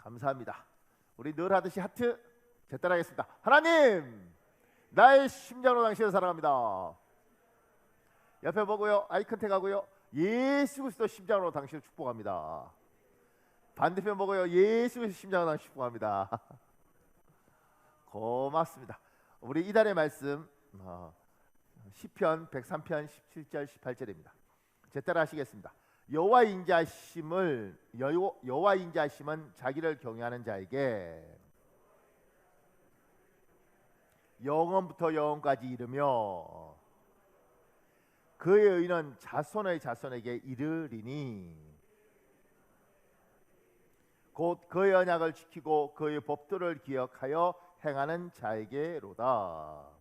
감사합니다. 우리 늘 하듯이 하트 제 따라하겠습니다. 하나님, 나의 심장으로 당신을 사랑합니다. 옆에 보고요, 아이 컨택하고요. 예수 그리스도 심장으로 당신을 축복합니다. 반대편 보고요, 예수 그리스도 심장으로 당신을 축복합니다. 고맙습니다. 우리 이달의 말씀 시편 103편 17절 18절입니다. 제 따라 하시겠습니다. 여호와 인자하심은 자기를 경외하는 자에게 영원부터 영원까지 이르며 그의 의는 자손의 자손에게 이르리니 곧 그의 언약을 지키고 그의 법도를 기억하여 행하는 자에게로다.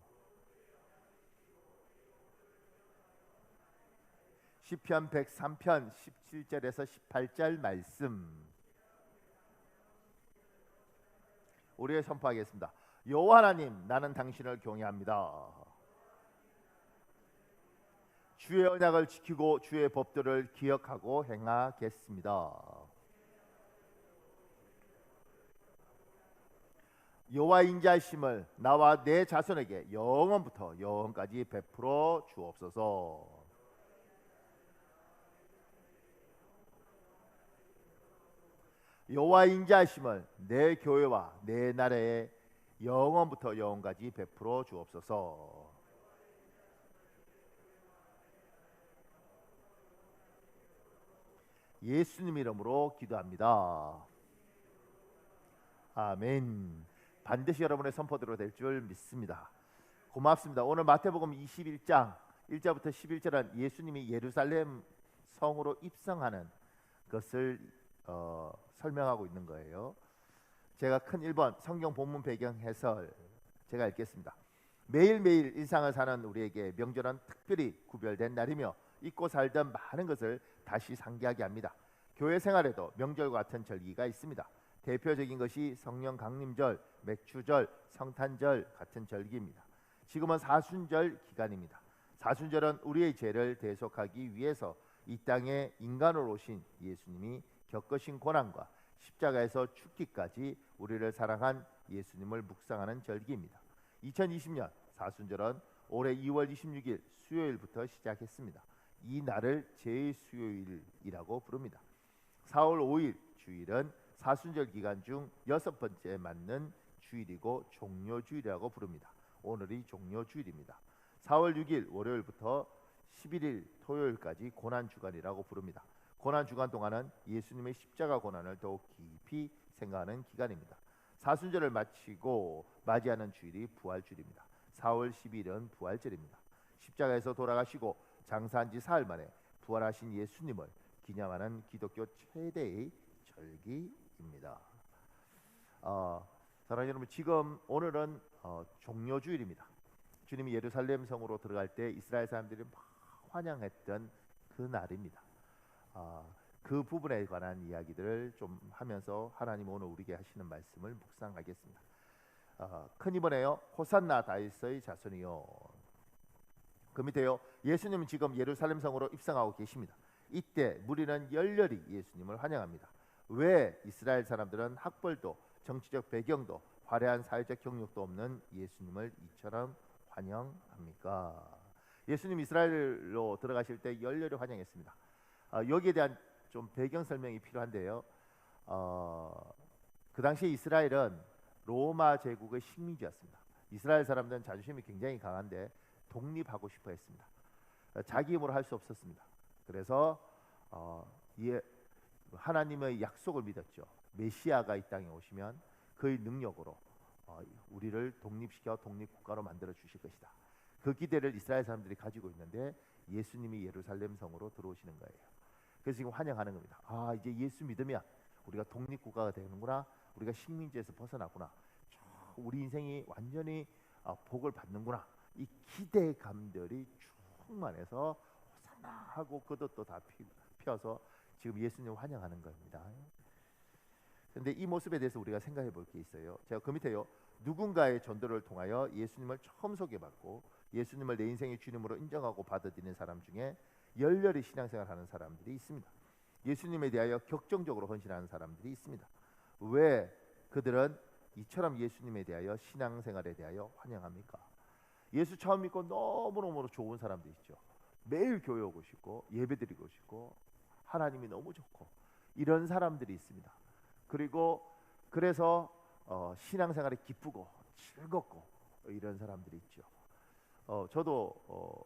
시편 103편 17절에서 18절 말씀 우리가 선포하겠습니다. 여호와 하나님, 나는 당신을 경외합니다. 주의 언약을 지키고 주의 법도를 기억하고 행하겠습니다. 여호와 인자하심을 나와 내 자손에게 영원부터 영원까지 베풀어 주옵소서. 여호와 인자하심을 내 교회와 내 나라에 영원부터 영원까지 베풀어 주옵소서. 예수님 이름으로 기도합니다. 아멘. 반드시 여러분의 선포대로 될 줄 믿습니다. 고맙습니다. 오늘 마태복음 21장 1절부터 11절은 예수님이 예루살렘 성으로 입성하는 것을 설명하고 있는 거예요. 제가 큰 1번 성경 본문 배경 해설 제가 읽겠습니다. 매일매일 일상을 사는 우리에게 명절은 특별히 구별된 날이며 잊고 살던 많은 것을 다시 상기하게 합니다. 교회 생활에도 명절과 같은 절기가 있습니다. 대표적인 것이 성령 강림절, 맥추절, 성탄절 같은 절기입니다. 지금은 사순절 기간입니다. 사순절은 우리의 죄를 대속하기 위해서 이 땅에 인간으로 오신 예수님이 겪으신 고난과 십자가에서 죽기까지 우리를 사랑한 예수님을 묵상하는 절기입니다. 2020년 사순절은 올해 2월 26일 수요일부터 시작했습니다. 이 날을 제수요일이라고 부릅니다. 4월 5일 주일은 사순절 기간 중 6번째 맞는 주일이고 종료주일이라고 부릅니다. 오늘이 종료주일입니다. 4월 6일 월요일부터 11일 토요일까지 고난주간이라고 부릅니다. 고난주간 동안은 예수님의 십자가 고난을 더욱 깊이 생각하는 기간입니다. 사순절을 마치고 맞이하는 주일이 부활주일입니다. 4월 10일은 부활절입니다. 십자가에서 돌아가시고 장사한 지 사흘 만에 부활하신 예수님을 기념하는 기독교 최대의 절기입니다. 사랑하는 여러분, 지금 오늘은 종료주일입니다. 주님이 예루살렘 성으로 들어갈 때 이스라엘 사람들이 막 환영했던 그 날입니다. 그 부분에 관한 이야기들을 좀 하면서 하나님 오늘 우리에게 하시는 말씀을 묵상하겠습니다. 큰 이번에요, 호산나 다윗의 자손이요. 그 밑에요, 예수님은 지금 예루살렘 성으로 입성하고 계십니다. 이때 무리는 열렬히 예수님을 환영합니다. 왜 이스라엘 사람들은 학벌도 정치적 배경도 화려한 사회적 경력도 없는 예수님을 이처럼 환영합니까? 예수님 이스라엘로 들어가실 때 열렬히 환영했습니다. 여기에 대한 좀 배경 설명이 필요한데요. 그 당시 이스라엘은 로마 제국의 식민지였습니다. 이스라엘 사람들은 자존심이 굉장히 강한데 독립하고 싶어 했습니다. 자기 힘으로 할 수 없었습니다. 그래서 하나님의 약속을 믿었죠. 메시아가 이 땅에 오시면 그의 능력으로 우리를 독립시켜 독립국가로 만들어 주실 것이다. 그 기대를 이스라엘 사람들이 가지고 있는데 예수님이 예루살렘 성으로 들어오시는 거예요. 그래서 지금 환영하는 겁니다. 이제 예수 믿으면 우리가 독립국가가 되는구나. 우리가 식민지에서 벗어나구나. 우리 인생이 완전히 복을 받는구나. 이 기대감들이 충만해서 호산나 하고 겉옷도 다 펴서 지금 예수님을 환영하는 겁니다. 그런데 이 모습에 대해서 우리가 생각해 볼 게 있어요. 제가 그 밑에요, 누군가의 전도를 통하여 예수님을 처음 소개받고 예수님을 내 인생의 주님으로 인정하고 받아들이는 사람 중에 열렬히 신앙생활하는 사람들이 있습니다. 예수님에 대하여 격정적으로 헌신하는 사람들이 있습니다. 왜 그들은 이처럼 예수님에 대하여 신앙생활에 대하여 환영합니까? 예수 처음 믿고 너무너무 좋은 사람도 있죠. 매일 교회 오고 싶고 예배드리고 싶고 하나님이 너무 좋고 이런 사람들이 있습니다. 그리고 그래서 신앙생활이 기쁘고 즐겁고 이런 사람들이 있죠. 저도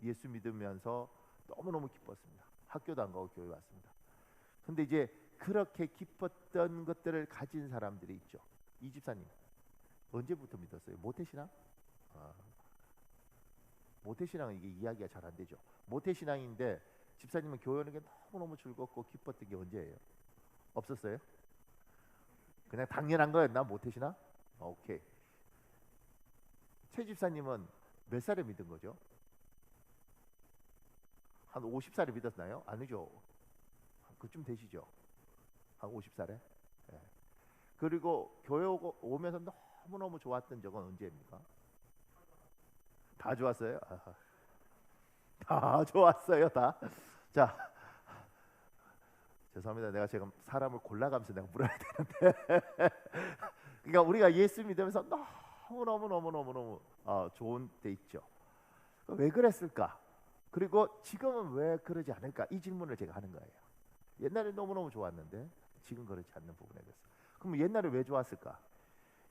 예수 믿으면서 너무너무 기뻤습니다. 학교도 안 가고 교회 왔습니다. 근데 이제 그렇게 기뻤던 것들을 가진 사람들이 있죠. 이 집사님 언제부터 믿었어요? 모태신앙? 모태신앙은 이게 이야기가 잘 안 되죠. 모태신앙인데 집사님은 교회 오는 게 너무너무 즐겁고 기뻤던 게 언제예요? 없었어요? 그냥 당연한 거였나 모태신앙? 오케이. 최 집사님은 몇 살에 믿은 거죠? 한 50살에 믿었나요? 아니죠. 그쯤 되시죠? 한 50살에? 네. 그리고 교회 오면서 너무너무 좋았던 적은 언제입니까? 다 좋았어요? 다 좋았어요, 다. 자, 죄송합니다. 내가 지금 사람을 골라가면서 내가 물어야 되는데, 그러니까 우리가 예수 믿으면서 너무 좋은 데 있죠. 왜 그랬을까? 그리고 지금은 왜 그러지 않을까? 이 질문을 제가 하는 거예요. 옛날에 너무너무 좋았는데 지금 그렇지 않는 부분에 대해서. 그럼 옛날에 왜 좋았을까?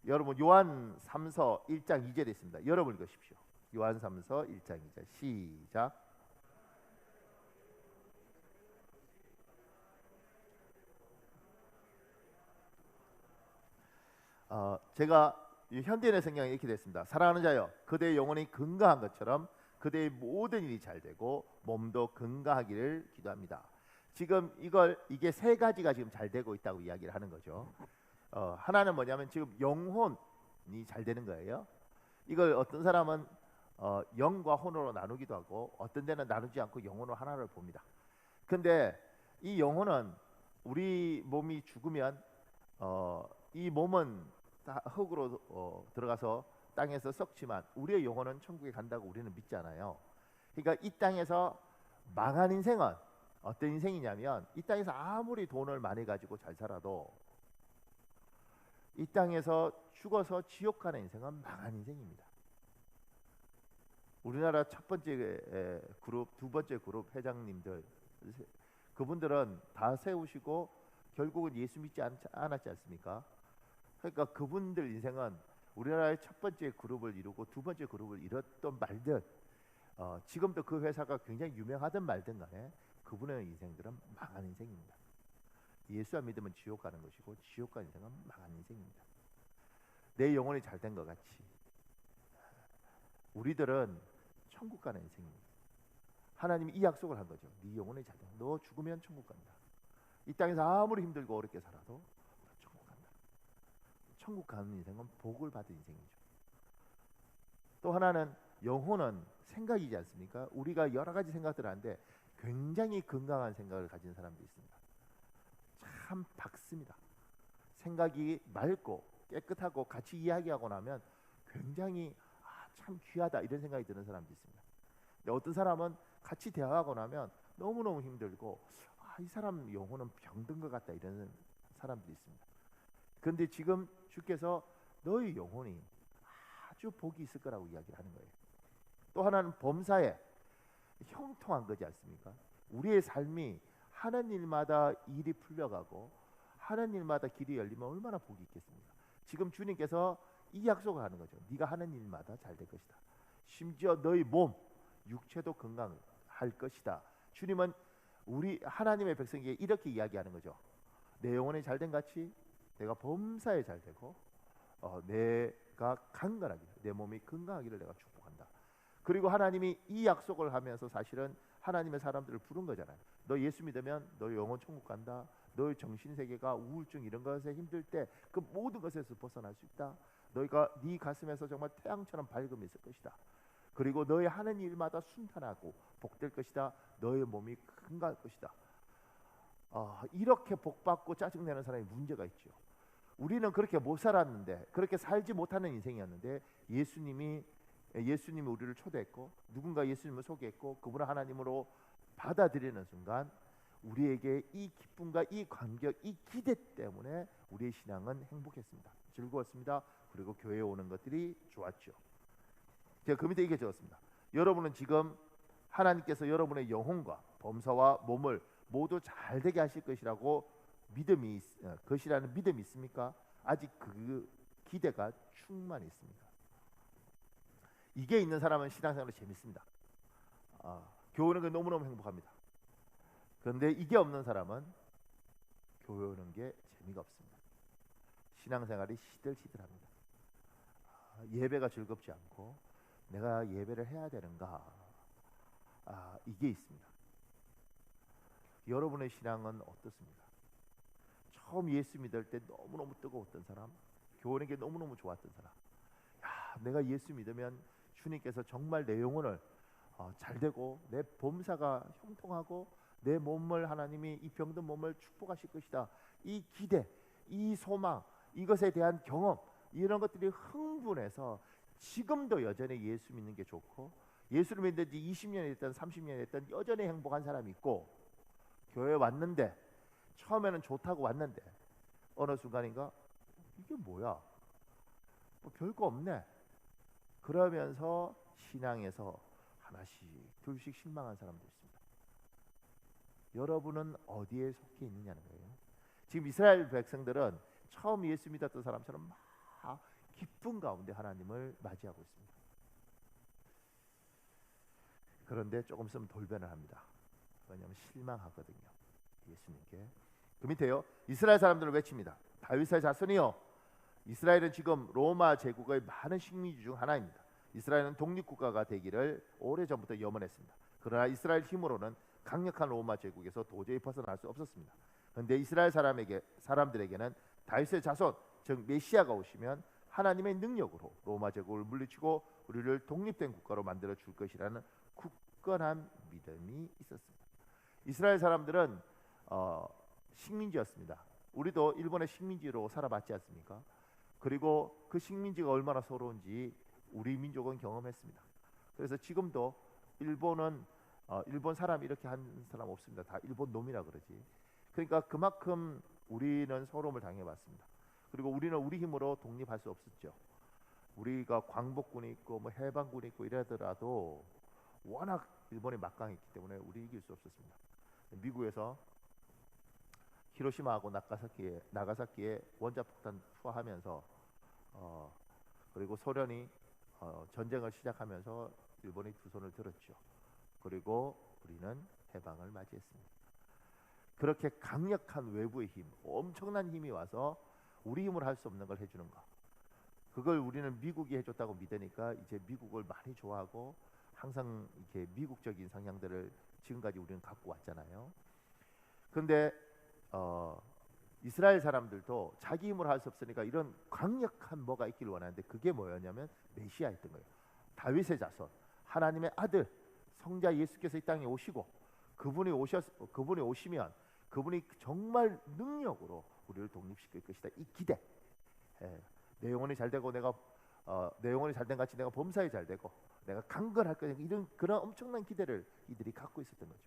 여러분 요한 3서 1장 2절에 있습니다. 여러분 읽으십시오. 요한 3서 1장 2절 시작. 제가 현대인의 성경에 이렇게 됐습니다. 사랑하는 자여, 그대의 영혼이 건강한 것처럼 그대의 모든 일이 잘 되고 몸도 건강하기를 기도합니다. 지금 이게 세 가지가 지금 잘 되고 있다고 이야기를 하는 거죠. 하나는 뭐냐면 지금 영혼이 잘 되는 거예요. 이걸 어떤 사람은 영과 혼으로 나누기도 하고 어떤 데는 나누지 않고 영혼을 하나를 봅니다. 근데 이 영혼은 우리 몸이 죽으면 이 몸은 다 흙으로 들어가서 땅에서 썩지만 우리의 영혼은 천국에 간다고 우리는 믿잖아요. 그러니까 이 땅에서 망한 인생은 어떤 인생이냐면 이 땅에서 아무리 돈을 많이 가지고 잘 살아도 이 땅에서 죽어서 지옥 가는 인생은 망한 인생입니다. 우리나라 첫 번째 그룹, 두 번째 그룹 회장님들 그분들은 다 세우시고 결국은 예수 믿지 않았지 않습니까? 그러니까 그분들 인생은 우리나라의 첫 번째 그룹을 이루고 두 번째 그룹을 이뤘던 말든 지금도 그 회사가 굉장히 유명하던 말든 간에 그분의 인생들은 망한 인생입니다. 예수 안 믿으면 지옥 가는 것이고 지옥 가는 인생은 망한 인생입니다. 내 영혼이 잘 된 것 같이 우리들은 천국 가는 인생입니다. 하나님이 이 약속을 한 거죠. 네 영혼이 잘 돼. 너 죽으면 천국 간다. 이 땅에서 아무리 힘들고 어렵게 살아도 천국 간다. 천국 가는 인생은 복을 받은 인생이죠. 또 하나는 영혼은 생각이지 않습니까? 우리가 여러 가지 생각들을 하는데 굉장히 건강한 생각을 가진 사람도 있습니다. 참 밝습니다. 생각이 맑고 깨끗하고 같이 이야기하고 나면 굉장히 참 귀하다 이런 생각이 드는 사람도 있습니다. 근데 어떤 사람은 같이 대화하고 나면 너무너무 힘들고 이 사람 영혼은 병든 것 같다 이런 사람들이 있습니다. 그런데 지금 주께서 너희 영혼이 아주 복이 있을 거라고 이야기를 하는 거예요. 또 하나는 범사에 형통한 거지 않습니까? 우리의 삶이 하는 일마다 일이 풀려가고 하는 일마다 길이 열리면 얼마나 복이 있겠습니까? 지금 주님께서 이 약속을 하는 거죠. 네가 하는 일마다 잘 될 것이다. 심지어 너희 몸, 육체도 건강할 것이다. 주님은 우리 하나님의 백성에게 이렇게 이야기하는 거죠. 내 영혼이 잘된 같이 내가 범사에 잘 되고 내가 강건하게 내 몸이 건강하기를 내가 축복한다. 그리고 하나님이 이 약속을 하면서 사실은 하나님의 사람들을 부른 거잖아요. 너 예수 믿으면 너 영혼 천국 간다. 너의 정신세계가 우울증 이런 것에 힘들 때 그 모든 것에서 벗어날 수 있다. 너희가 네 가슴에서 정말 태양처럼 밝음이 있을 것이다. 그리고 너희 하는 일마다 순탄하고 복될 것이다. 너의 몸이 건강할 것이다. 이렇게 복받고 짜증내는 사람이 문제가 있죠. 우리는 그렇게 못 살았는데 그렇게 살지 못하는 인생이었는데 예수님이 우리를 초대했고 누군가 예수님을 소개했고 그분을 하나님으로 받아들이는 순간 우리에게 이 기쁨과 이 감격, 이 기대 때문에 우리의 신앙은 행복했습니다. 즐거웠습니다. 그리고 교회에 오는 것들이 좋았죠. 제가 그 밑에 이게 적었습니다. 여러분은 지금 하나님께서 여러분의 영혼과 범사와 몸을 모두 잘 되게 하실 것이라고 것이라는 믿음이 있습니까? 아직 그 기대가 충만히 있습니다. 이게 있는 사람은 신앙생활이 재밌습니다. 교회 오는 게 너무너무 행복합니다. 그런데 이게 없는 사람은 교회 오는 게 재미가 없습니다. 신앙생활이 시들시들합니다. 예배가 즐겁지 않고 내가 예배를 해야 되는가? 이게 있습니다. 여러분의 신앙은 어떻습니까? 처음 예수 믿을 때 너무너무 뜨거웠던 사람, 교회 오는 게 너무너무 좋았던 사람, 내가 예수 믿으면 주님께서 정말 내 영혼을 잘 되고 내 범사가 형통하고 내 몸을 하나님이 이 병든 몸을 축복하실 것이다. 이 기대, 이 소망, 이것에 대한 경험, 이런 것들이 흥분해서 지금도 여전히 예수 믿는 게 좋고, 예수를 믿는 지 20년이 됐든 30년이 됐든 여전히 행복한 사람이 있고, 교회에 왔는데 처음에는 좋다고 왔는데 어느 순간인가 이게 뭐야? 뭐 별거 없네. 그러면서 신앙에서 하나씩 둘씩 실망한 사람도 있습니다. 여러분은 어디에 속해 있느냐는 거예요. 지금 이스라엘 백성들은 처음 예수 믿었던 사람처럼 막 기쁜 가운데 하나님을 맞이하고 있습니다. 그런데 조금 있으면 돌변을 합니다. 왜냐하면 실망하거든요, 예수님께. 그 밑에요, 이스라엘 사람들을 외칩니다. 다윗의 자손이요, 이스라엘은 지금 로마 제국의 많은 식민지 중 하나입니다. 이스라엘은 독립국가가 되기를 오래전부터 염원했습니다. 그러나 이스라엘 힘으로는 강력한 로마 제국에서 도저히 벗어날 수 없었습니다. 그런데 이스라엘 사람들에게는 다윗의 자손, 즉 메시아가 오시면 하나님의 능력으로 로마 제국을 물리치고 우리를 독립된 국가로 만들어 줄 것이라는 굳건한 믿음이 있었습니다. 이스라엘 사람들은 식민지였습니다. 우리도 일본의 식민지로 살아봤지 않습니까? 그리고 그 식민지가 얼마나 서러운지 우리 민족은 경험했습니다. 그래서 지금도 일본 사람 이렇게 한 사람 없습니다. 다 일본 놈이라 그러지. 그러니까 그만큼 우리는 서러움을 당해봤습니다. 그리고 우리는 우리 힘으로 독립할 수 없었죠. 우리가 광복군이 있고 뭐 해방군이 있고 이러더라도 워낙 일본이 막강했기 때문에 우리 이길 수 없었습니다. 미국에서 히로시마하고 나가사키에 원자폭탄 투하하면서 그리고 소련이 전쟁을 시작하면서 일본이 두 손을 들었죠. 그리고 우리는 해방을 맞이했습니다. 그렇게 강력한 외부의 힘, 엄청난 힘이 와서 우리 힘으로 할 수 없는 걸 해주는 거, 그걸 우리는 미국이 해줬다고 믿으니까 이제 미국을 많이 좋아하고 항상 이렇게 미국적인 성향들을 지금까지 우리는 갖고 왔잖아요. 그런데 이스라엘 사람들도 자기 힘으로 할 수 없으니까 이런 강력한 뭐가 있기를 원하는데, 그게 뭐였냐면 메시아였던 거예요. 다윗의 자손, 하나님의 아들, 성자 예수께서 이 땅에 오시고 그분이 오시면 그분이 정말 능력으로 우리를 독립시킬 것이다. 이 기대, 내 영혼이 잘 되고 내 영혼이 잘 된 같이 내가 범사에 잘 되고 내가 강건할 거야, 이런 그런 엄청난 기대를 이들이 갖고 있었던 거죠.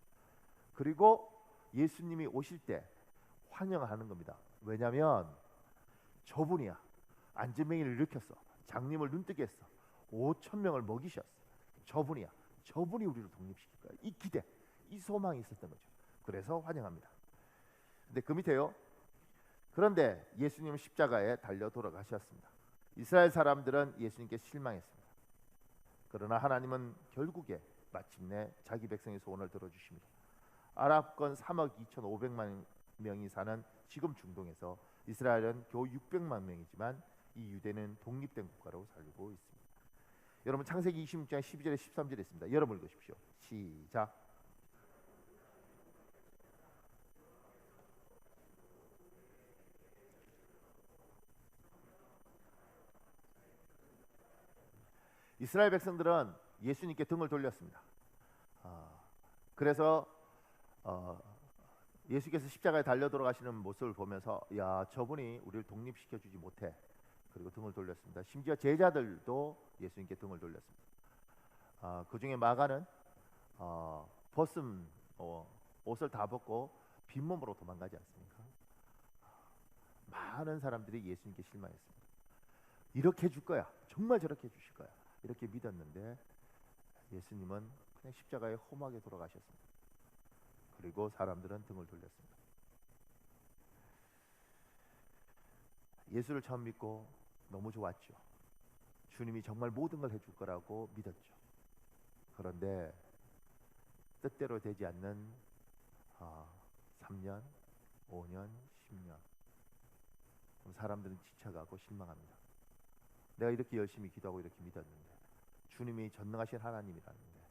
그리고 예수님이 오실 때 환영하는 겁니다. 왜냐하면 저분이야, 안진뱅이를 일으켰어, 장님을 눈뜨게 했어, 5,000명을 먹이셨어, 저분이 우리를 독립시킬 거야. 이 기대, 이 소망이 있었던 거죠. 그래서 환영합니다. 근데 그 밑에요, 그런데 예수님은 십자가에 달려 돌아가셨습니다. 이스라엘 사람들은 예수님께 실망했습니다. 그러나 하나님은 결국에 마침내 자기 백성의 소원을 들어주십니다. 아랍권 3억 2,500만 명이 사는 지금 중동에서 이스라엘은 겨우 600만 명이지만 이 유대는 독립된 국가로 살고 있습니다. 여러분, 창세기 26장 12절에 13절에 있습니다. 여러분 읽으십시오. 시작. 이스라엘 백성들은 예수님께 등을 돌렸습니다. 그래서 예수께서 십자가에 달려 돌아가시는 모습을 보면서 야, 저분이 우리를 독립시켜주지 못해. 그리고 등을 돌렸습니다. 심지어 제자들도 예수님께 등을 돌렸습니다. 그 중에 마가는 옷을 다 벗고 빈몸으로 도망가지 않습니까? 많은 사람들이 예수님께 실망했습니다. 이렇게 해줄 거야, 정말 저렇게 해주실 거야, 이렇게 믿었는데 예수님은 그냥 십자가에 험하게 돌아가셨습니다. 그리고 사람들은 등을 돌렸습니다. 예수를 처음 믿고 너무 좋았죠. 주님이 정말 모든 걸 해줄 거라고 믿었죠. 그런데 뜻대로 되지 않는 3년, 5년, 10년, 사람들은 지쳐가고 실망합니다. 내가 이렇게 열심히 기도하고 이렇게 믿었는데, 주님이 전능하신 하나님이라는데,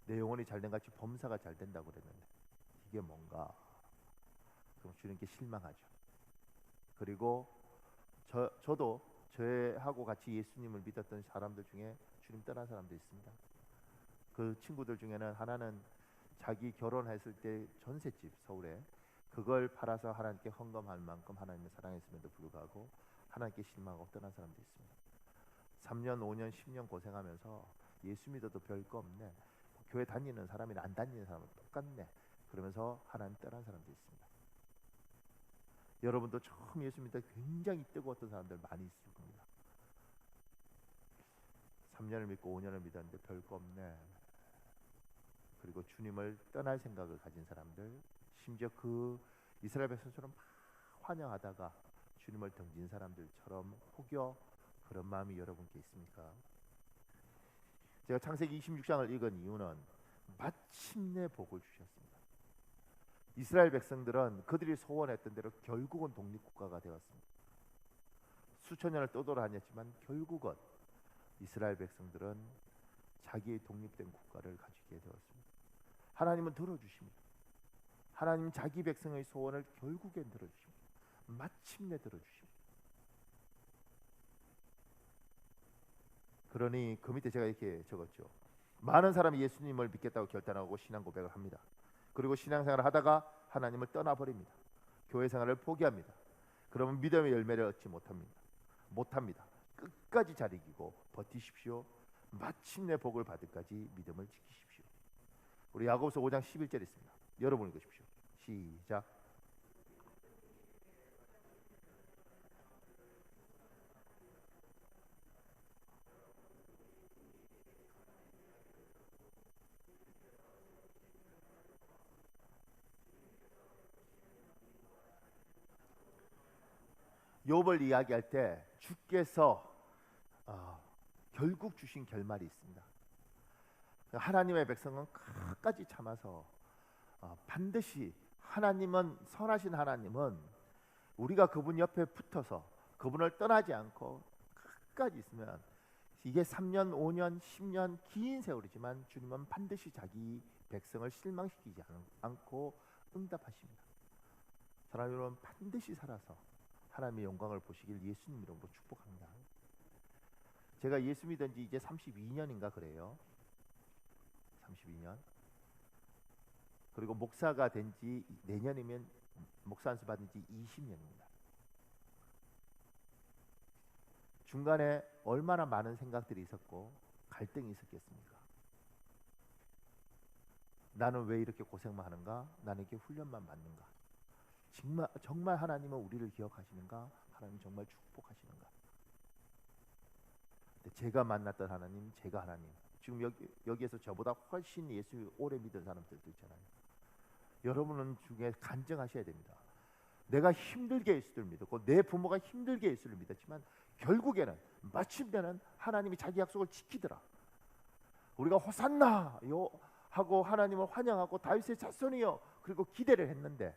내 영혼이 잘된 같이 범사가 잘 된다고 그랬는데 이게 뭔가? 그럼 주님께 실망하죠. 그리고 저도 저하고 같이 예수님을 믿었던 사람들 중에 주님 떠난 사람도 있습니다. 그 친구들 중에는 하나는 자기 결혼했을 때 전셋집 서울에 그걸 팔아서 하나님께 헌금할 만큼 하나님을 사랑했음에도 불구하고 하나님께 실망하고 떠난 사람도 있습니다. 3년, 5년, 10년 고생하면서 예수 믿어도 별거 없네, 교회 다니는 사람이나 안 다니는 사람은 똑같네, 그러면서 하나님 떠난 사람도 있습니다. 여러분도 처음 예수 믿을 때 굉장히 뜨거웠던 사람들 많이 있을 겁니다. 3년을 믿고 5년을 믿었는데 별거 없네, 그리고 주님을 떠날 생각을 가진 사람들, 심지어 그 이스라엘 백성처럼 막 환영하다가 주님을 등진 사람들처럼 혹여 그런 마음이 여러분께 있습니까? 제가 창세기 26장을 읽은 이유는 마침내 복을 주셨습니다. 이스라엘 백성들은 그들이 소원했던 대로 결국은 독립국가가 되었습니다. 수천 년을 떠돌아다녔지만 결국은 이스라엘 백성들은 자기의 독립된 국가를 가지게 되었습니다. 하나님은 들어주십니다. 하나님은 자기 백성의 소원을 결국엔 들어주십니다. 마침내 들어주십니다. 그러니 그 밑에 제가 이렇게 적었죠. 많은 사람이 예수님을 믿겠다고 결단하고 신앙 고백을 합니다. 그리고 신앙생활을 하다가 하나님을 떠나버립니다. 교회 생활을 포기합니다. 그러면 믿음의 열매를 얻지 못합니다. 끝까지 잘 이기고 버티십시오. 마침내 복을 받을까지 믿음을 지키십시오. 우리 야고보서 5장 11절 있습니다. 여러분 읽으십시오. 시작. 욥을 이야기할 때 주께서 결국 주신 결말이 있습니다. 하나님의 백성은 끝까지 참아서 반드시 하나님은 선하신 하나님은 우리가 그분 옆에 붙어서 그분을 떠나지 않고 끝까지 있으면 이게 3년, 5년, 10년 긴 세월이지만 주님은 반드시 자기 백성을 실망시키지 않고 응답하십니다. 사랑하는 여러분, 반드시 살아서 하나님의 영광을 보시길 예수님 이름으로 축복합니다. 제가 예수 믿은 지 이제 32년인가 그래요. 32년. 그리고 목사가 된 지 내년이면 목사 안수 받은 지 20년입니다. 중간에 얼마나 많은 생각들이 있었고 갈등이 있었겠습니까? 나는 왜 이렇게 고생만 하는가? 나는 이렇게 훈련만 받는가? 정말 하나님은 우리를 기억하시는가? 하나님 정말 축복하시는가? 제가 만났던 하나님, 제가 하나님, 지금 여기에서 저보다 훨씬 예수 오래 믿은 사람들도 있잖아요. 여러분은 중에 간증하셔야 됩니다. 내가 힘들게 예수를 믿었고 내 부모가 힘들게 예수를 믿었지만 결국에는 마침내는 하나님이 자기 약속을 지키더라. 우리가 호산나요 하고 하나님을 환영하고 다윗의 자손이요 그리고 기대를 했는데,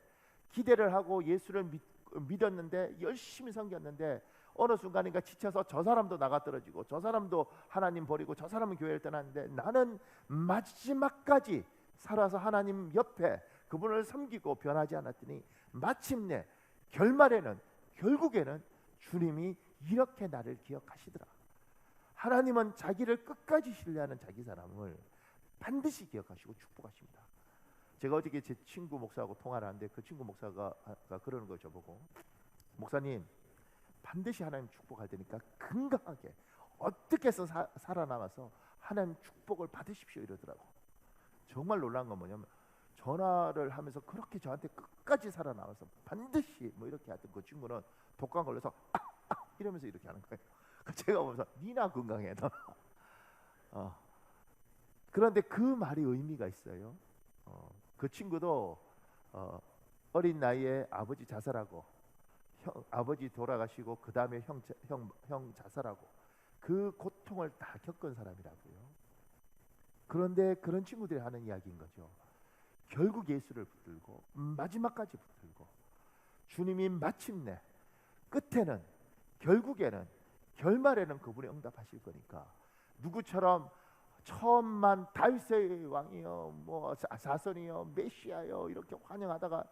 기대를 하고 예수를 믿었는데 열심히 섬겼는데 어느 순간인가 지쳐서 저 사람도 나가 떨어지고 저 사람도 하나님 버리고 저 사람은 교회를 떠났는데 나는 마지막까지 살아서 하나님 옆에 그분을 섬기고 변하지 않았더니 마침내 결국에는 주님이 이렇게 나를 기억하시더라. 하나님은 자기를 끝까지 신뢰하는 자기 사람을 반드시 기억하시고 축복하십니다. 제가 어저께 제 친구 목사하고 통화를 하는데 그 친구 목사가 그러는 걸 저보고, 목사님 반드시 하나님 축복할 테니까 건강하게 어떻게 해서 살아남아서 하나님 축복을 받으십시오 이러더라고. 정말 놀라운 건 뭐냐면 전화를 하면서 그렇게 저한테 끝까지 살아나와서 반드시 뭐 이렇게 하던 그 친구는 독감 걸려서 이러면서 이렇게 하는 거예요. 제가 보면서 니나 건강해 너. 그런데 그 말이 의미가 있어요. 그 친구도 어린 나이에 아버지 자살하고 아버지 돌아가시고 그 다음에 형 자살하고 그 고통을 다 겪은 사람이라고요. 그런데 그런 친구들이 하는 이야기인 거죠. 결국 예수를 붙들고 마지막까지 붙들고 주님이 마침내 끝에는 결국에는 결말에는 그분이 응답하실 거니까 누구처럼 처음만 다윗의 왕이요 뭐 사선이요 메시아요 이렇게 환영하다가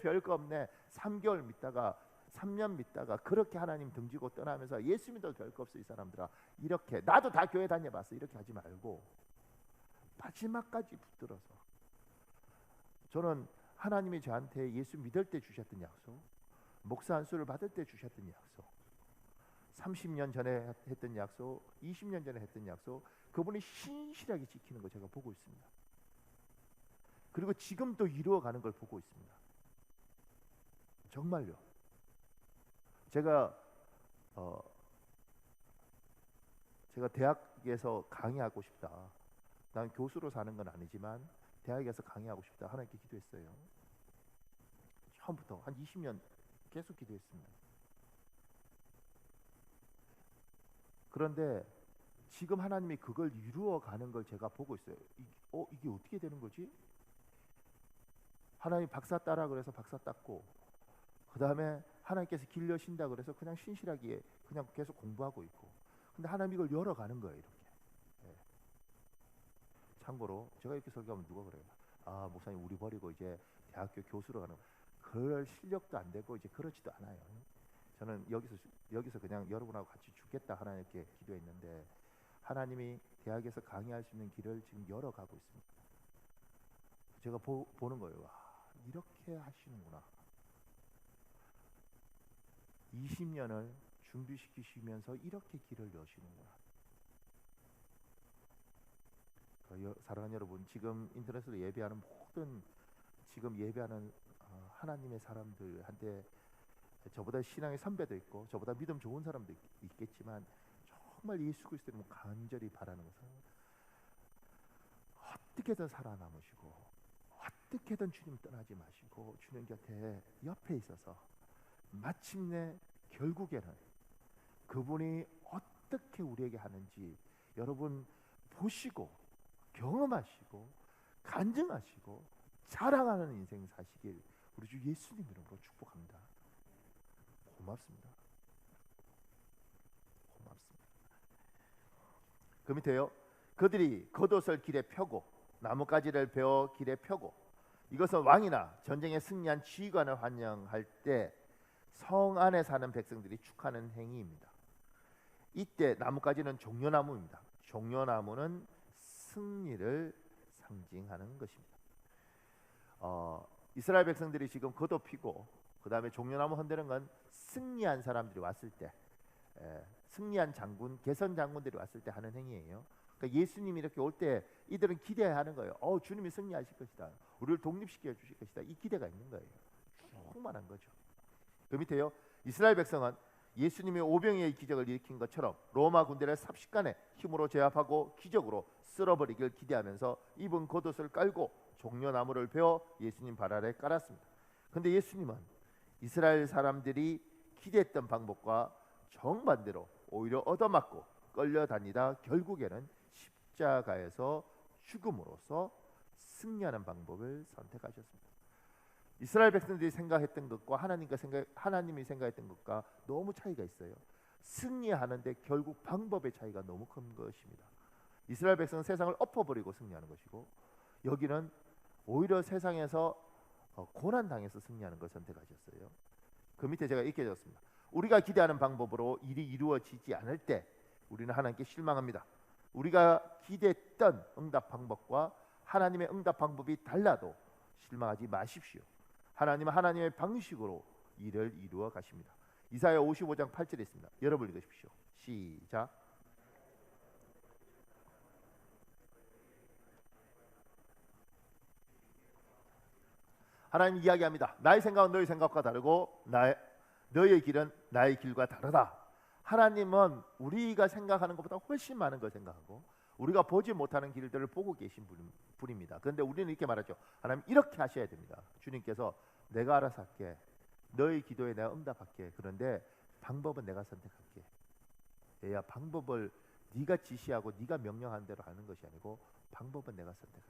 별거 없네 3개월 믿다가 3년 믿다가 그렇게 하나님 등지고 떠나면서 예수 믿어도 별거 없어 이 사람들아 이렇게 나도 다 교회 다녀봤어 이렇게 하지 말고 마지막까지 붙들어서 저는 하나님이 저한테 예수 믿을 때 주셨던 약속 목사 안수를 받을 때 주셨던 약속 30년 전에 했던 약속 20년 전에 했던 약속 그분이 신실하게 지키는 거 제가 보고 있습니다. 그리고 지금도 이루어가는 걸 보고 있습니다. 정말요. 제가 대학에서 강의하고 싶다. 난 교수로 사는 건 아니지만 대학에서 강의하고 싶다. 하나님께 기도했어요. 처음부터 한 20년 계속 기도했습니다. 그런데 지금 하나님이 그걸 이루어가는 걸 제가 보고 있어요. 이게 어떻게 되는 거지? 하나님 박사 따라 그래서 박사 땄고 그 다음에 하나님께서 길려신다 그래서 그냥 신실하게 그냥 계속 공부하고 있고 근데 하나님 이걸 열어가는 거예요. 이렇게. 네. 참고로 제가 이렇게 설교하면 누가 그래요? 아 목사님 우리 버리고 이제 대학교 교수로 가는 그럴 실력도 안 되고 이제 그렇지도 않아요. 저는 여기서 그냥 여러분하고 같이 죽겠다 하나님께 기도했는데 하나님이 대학에서 강의할 수 있는 길을 지금 열어가고 있습니다. 제가 보는 거예요. 이렇게 하시는구나. 20년을 준비시키시면서 이렇게 길을 여시는구나. 사랑하는 여러분, 지금 인터넷으로 예배하는 모든 지금 예배하는 하나님의 사람들한테 저보다 신앙의 선배도 있고 저보다 믿음 좋은 사람도 있겠지만 정말 예수 그리스도를 간절히 바라는 것은 어떻게든 살아남으시고 어떻게든 주님 떠나지 마시고 주님 곁에 옆에 있어서 마침내 결국에는 그분이 어떻게 우리에게 하는지 여러분 보시고 경험하시고 간증하시고 자랑하는 인생 사시길 우리 주 예수님 이름으로 축복합니다. 고맙습니다. 그 밑에요. 그들이 겉옷을 길에 펴고 나뭇가지를 베어 길에 펴고 이것은 왕이나 전쟁에 승리한 지휘관을 환영할 때 성 안에 사는 백성들이 축하하는 행위입니다. 이때 나뭇가지는 종려나무입니다. 종려나무는 승리를 상징하는 것입니다. 이스라엘 백성들이 지금 겉옷 피고 그 다음에 종려나무 흔드는 건 승리한 사람들이 왔을 때 승리한 장군, 개선 장군들이 왔을 때 하는 행위예요. 그러니까 예수님이 이렇게 올 때 이들은 기대하는 거예요. 주님이 승리하실 것이다. 우리를 독립시켜 주실 것이다. 이 기대가 있는 거예요. 충만한 거죠. 그 밑에요. 이스라엘 백성은 예수님이 오병이의 기적을 일으킨 것처럼 로마 군대를 삽시간에 힘으로 제압하고 기적으로 쓸어버리길 기대하면서 입은 겉옷을 깔고 종려나무를 베어 예수님 발 아래 깔았습니다. 그런데 예수님은 이스라엘 사람들이 기대했던 방법과 정반대로 오히려 얻어맞고 끌려다니다 결국에는 십자가에서 죽음으로써 승리하는 방법을 선택하셨습니다. 이스라엘 백성들이 생각했던 것과 하나님이 생각했던 것과 너무 차이가 있어요. 승리하는데 결국 방법의 차이가 너무 큰 것입니다. 이스라엘 백성은 세상을 엎어버리고 승리하는 것이고 여기는 오히려 세상에서 고난당해서 승리하는 걸 선택하셨어요. 그 밑에 제가 이렇게 적었습니다. 우리가 기대하는 방법으로 일이 이루어지지 않을 때 우리는 하나님께 실망합니다. 우리가 기대했던 응답 방법과 하나님의 응답 방법이 달라도 실망하지 마십시오. 하나님은 하나님의 방식으로 일을 이루어 가십니다. 이사야 55장 8절에 있습니다. 여러분 읽으십시오. 시작. 하나님 이야기합니다. 나의 생각은 너의 생각과 다르고 너의 길은 나의 길과 다르다. 하나님은 우리가 생각하는 것보다 훨씬 많은 걸 생각하고 우리가 보지 못하는 길들을 보고 계신 분입니다. 그런데 우리는 이렇게 말하죠. 하나님 이렇게 하셔야 됩니다. 주님께서 내가 알아서 할게. 너의 기도에 내가 응답할게. 그런데 방법은 내가 선택할게. 얘야, 방법을 네가 지시하고 네가 명령한 대로 하는 것이 아니고 방법은 내가 선택할게.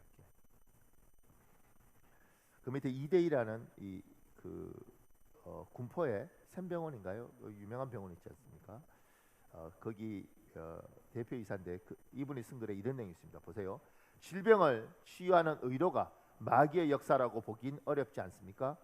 그 밑에 이대희라는 군포에 샘병원인가요? 유명한 병원 있지 않습니까? 거기 대표이사인데 이분이 쓴 글에 이런 내용이 있습니다. 보세요. 질병을 치유하는 의료가 마귀의 역사라고 보긴 어렵지 않습니까?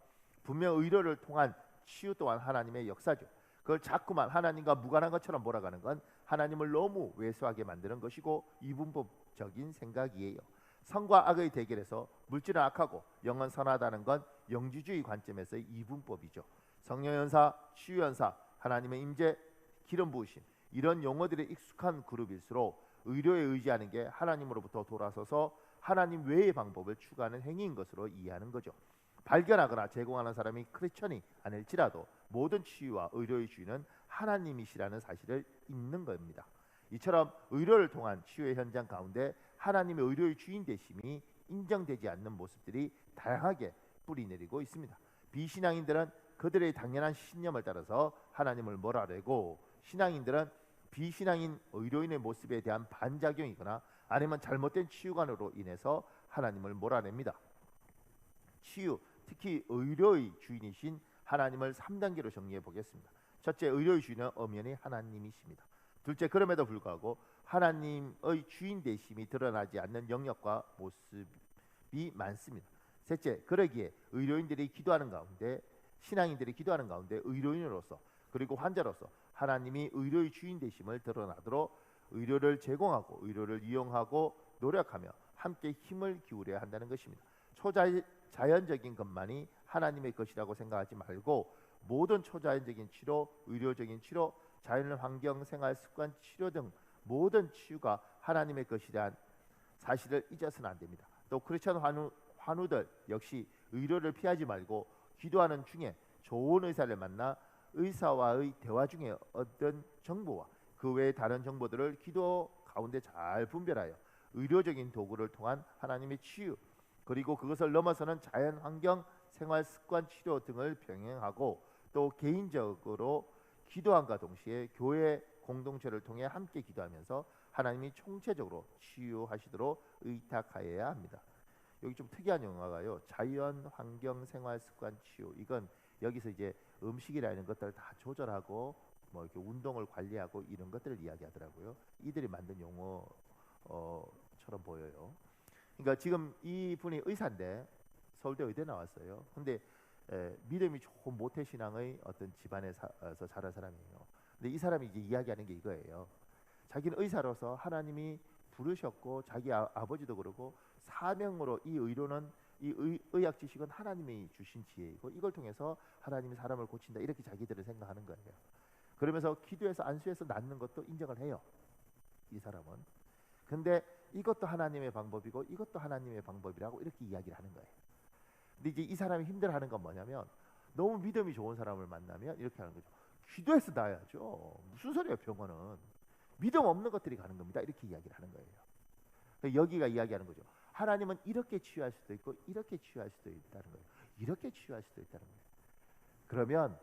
분명 의료를 통한 치유 또한 하나님의 역사죠. 그걸 자꾸만 하나님과 무관한 것처럼 몰아가는 건 하나님을 너무 왜소하게 만드는 것이고 이분법적인 생각이에요. 선과 악의 대결에서 물질은 악하고 영은 선하다는 건 영지주의 관점에서의 이분법이죠. 성령연사, 치유연사, 하나님의 임재, 기름 부으심, 이런 용어들에 익숙한 그룹일수록 의료에 의지하는 게 하나님으로부터 돌아서서 하나님 외의 방법을 추구하는 행위인 것으로 이해하는 거죠. 발견하거나 제공하는 사람이 크리스천이 아닐지라도 모든 치유와 의료의 주인은 하나님이시라는 사실을 잊는 겁니다. 이처럼 의료를 통한 치유의 현장 가운데 하나님의 의료의 주인 되심이 인정되지 않는 모습들이 다양하게 뿌리내리고 있습니다. 비신앙인들은 그들의 당연한 신념을 따라서 하나님을 몰아내고, 신앙인들은 비신앙인 의료인의 모습에 대한 반작용이거나 아니면 잘못된 치유관으로 인해서 하나님을 몰아냅니다. 치유, 특히 의료의 주인이신 하나님을 3단계로 정리해 보겠습니다. 첫째, 의료의 주인은 엄연히 하나님이십니다. 둘째, 그럼에도 불구하고 하나님의 주인 되심이 드러나지 않는 영역과 모습이 많습니다. 셋째, 그러기에 의료인들이 기도하는 가운데, 신앙인들이 기도하는 가운데 의료인으로서 그리고 환자로서 하나님이 의료의 주인 되심을 드러나도록 의료를 제공하고 의료를 이용하고 노력하며 함께 힘을 기울여야 한다는 것입니다. 초자연적인 것만이 하나님의 것이라고 생각하지 말고 모든 초자연적인 치료, 의료적인 치료, 자연환경 생활 습관 치료 등 모든 치유가 하나님의 것이란 사실을 잊어서는 안 됩니다. 또 크리스천 환우들 역시 의료를 피하지 말고 기도하는 중에 좋은 의사를 만나 의사와의 대화 중에 얻은 정보와 그 외의 다른 정보들을 기도 가운데 잘 분별하여 의료적인 도구를 통한 하나님의 치유, 그리고 그것을 넘어서는 자연환경 생활 습관 치료 등을 병행하고, 또 개인적으로 기도함과 동시에 교회 공동체를 통해 함께 기도하면서 하나님이 총체적으로 치유하시도록 의탁하여야 합니다. 여기 좀 특이한 용어가요. 자연 환경 생활 습관 치유. 이건 여기서 이제 음식이라는 것들을 다 조절하고 뭐 이렇게 운동을 관리하고 이런 것들을 이야기하더라고요. 이들이 만든 용어처럼 보여요. 그러니까 지금 이 분이 의사인데 서울대 의대 나왔어요. 근데 믿음이 좋은 모태신앙의 어떤 집안에서 자란 사람이에요. 근데 이 사람이 이제 이야기하는 게 이거예요. 자기는 의사로서 하나님이 부르셨고 자기 아버지도 그러고 사명으로 이 의료는 의학 지식은 하나님이 주신 지혜이고 이걸 통해서 하나님이 사람을 고친다, 이렇게 자기들은 생각하는 거예요. 그러면서 기도해서 안수해서 낫는 것도 인정을 해요, 이 사람은. 근데 이것도 하나님의 방법이고 이것도 하나님의 방법이라고 이렇게 이야기를 하는 거예요. 근데 이제 이 사람이 힘들어하는 건 뭐냐면 너무 믿음이 좋은 사람을 만나면 이렇게 하는 거죠. 기도해서 나야죠. 무슨 소리예요, 병원은. 믿음 없는 것들이 가는 겁니다. 이렇게 이야기를 하는 거예요. 여기가 이야기하는 거죠. 하나님은 이렇게 치유할 수도 있고 이렇게 치유할 수도 있다는 거예요. 이렇게 치유할 수도 있다는 거예요. 그러면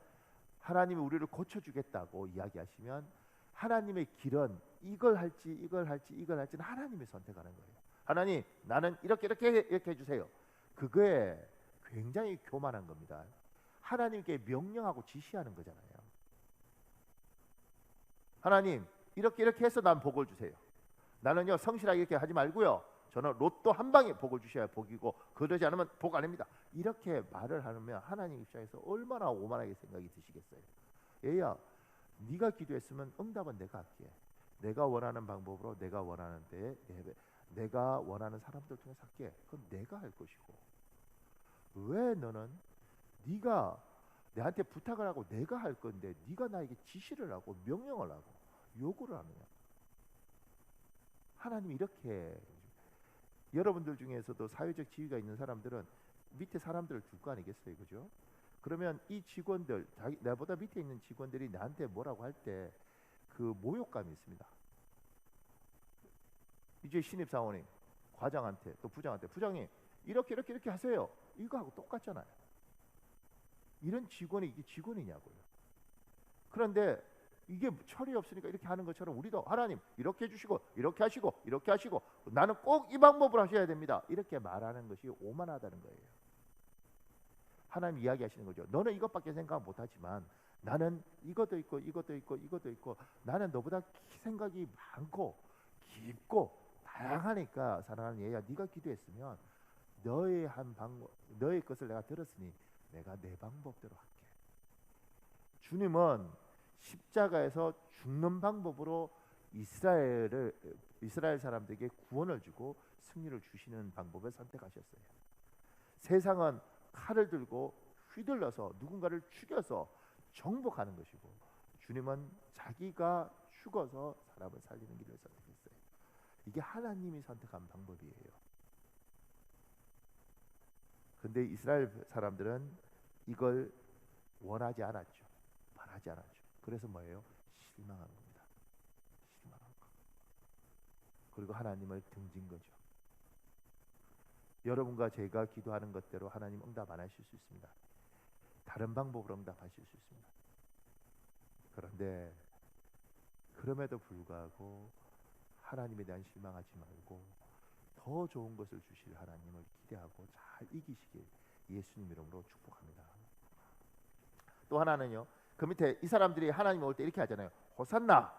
하나님이 우리를 고쳐주겠다고 이야기하시면 하나님의 길은 이걸 할지 이걸 할지 이걸 할지는 하나님이 선택하는 거예요. 하나님, 나는 이렇게 해주세요. 그거에 굉장히 교만한 겁니다. 하나님께 명령하고 지시하는 거잖아요. 하나님, 이렇게 해서 난 복을 주세요. 나는요 성실하게 이렇게 하지 말고요, 저는 로또 한 방에 복을 주셔야 복이고 그러지 않으면 복 아닙니다. 이렇게 말을 하면 하나님 입장에서 얼마나 오만하게 생각이 드시겠어요. 얘야, 네가 기도했으면 응답은 내가 할게. 내가 원하는 방법으로 내가 원하는 데에 내가 원하는 사람들 통해서 할게. 그건 내가 할 것이고, 왜 너는 네가 내한테 부탁을 하고 내가 할 건데 네가 나에게 지시를 하고 명령을 하고 요구를 하느냐. 하나님이 이렇게, 여러분들 중에서도 사회적 지위가 있는 사람들은 밑에 사람들을 줄 거 아니겠어요, 그죠? 그러면 이 직원들, 나보다 밑에 있는 직원들이 나한테 뭐라고 할 때 그 모욕감이 있습니다. 이제 신입 사원이 과장한테 또 부장한테, 부장님 이렇게 이렇게 이렇게 하세요, 이거하고 똑같잖아요. 이런 직원이 이게 직원이냐고요. 그런데 이게 철이 없으니까 이렇게 하는 것처럼 우리도 하나님 이렇게 해주시고 이렇게 하시고 이렇게 하시고 나는 꼭 이 방법으로 하셔야 됩니다, 이렇게 말하는 것이 오만하다는 거예요. 하나님 이야기하시는 거죠. 너는 이것밖에 생각 못하지만 나는 이것도 있고 이것도 있고 이것도 있고, 나는 너보다 생각이 많고 깊고 다양하니까 사랑하는 얘야, 네가 기도했으면 너의 한 방법, 너의 것을 내가 들었으니 내가 내 방법대로 할게. 주님은 십자가에서 죽는 방법으로 이스라엘 사람들에게 구원을 주고 승리를 주시는 방법을 선택하셨어요. 세상은 칼을 들고 휘둘러서 누군가를 죽여서 정복하는 것이고, 주님은 자기가 죽어서 사람을 살리는 길을 선택했어요. 이게 하나님이 선택한 방법이에요. 근데 이스라엘 사람들은 이걸 원하지 않았죠. 바라지 않았죠. 그래서 뭐예요? 실망한 겁니다. 실망한 거. 그리고 하나님을 등진 거죠. 여러분과 제가 기도하는 것대로 하나님 응답 안 하실 수 있습니다. 다른 방법으로 응답하실 수 있습니다. 그런데 그럼에도 불구하고 하나님에 대한 실망하지 말고 더 좋은 것을 주실 하나님을 기대하고 잘 이기시길 예수님 이름으로 축복합니다. 또 하나는요, 그 밑에 이 사람들이 하나님 올 때 이렇게 하잖아요. 호산나,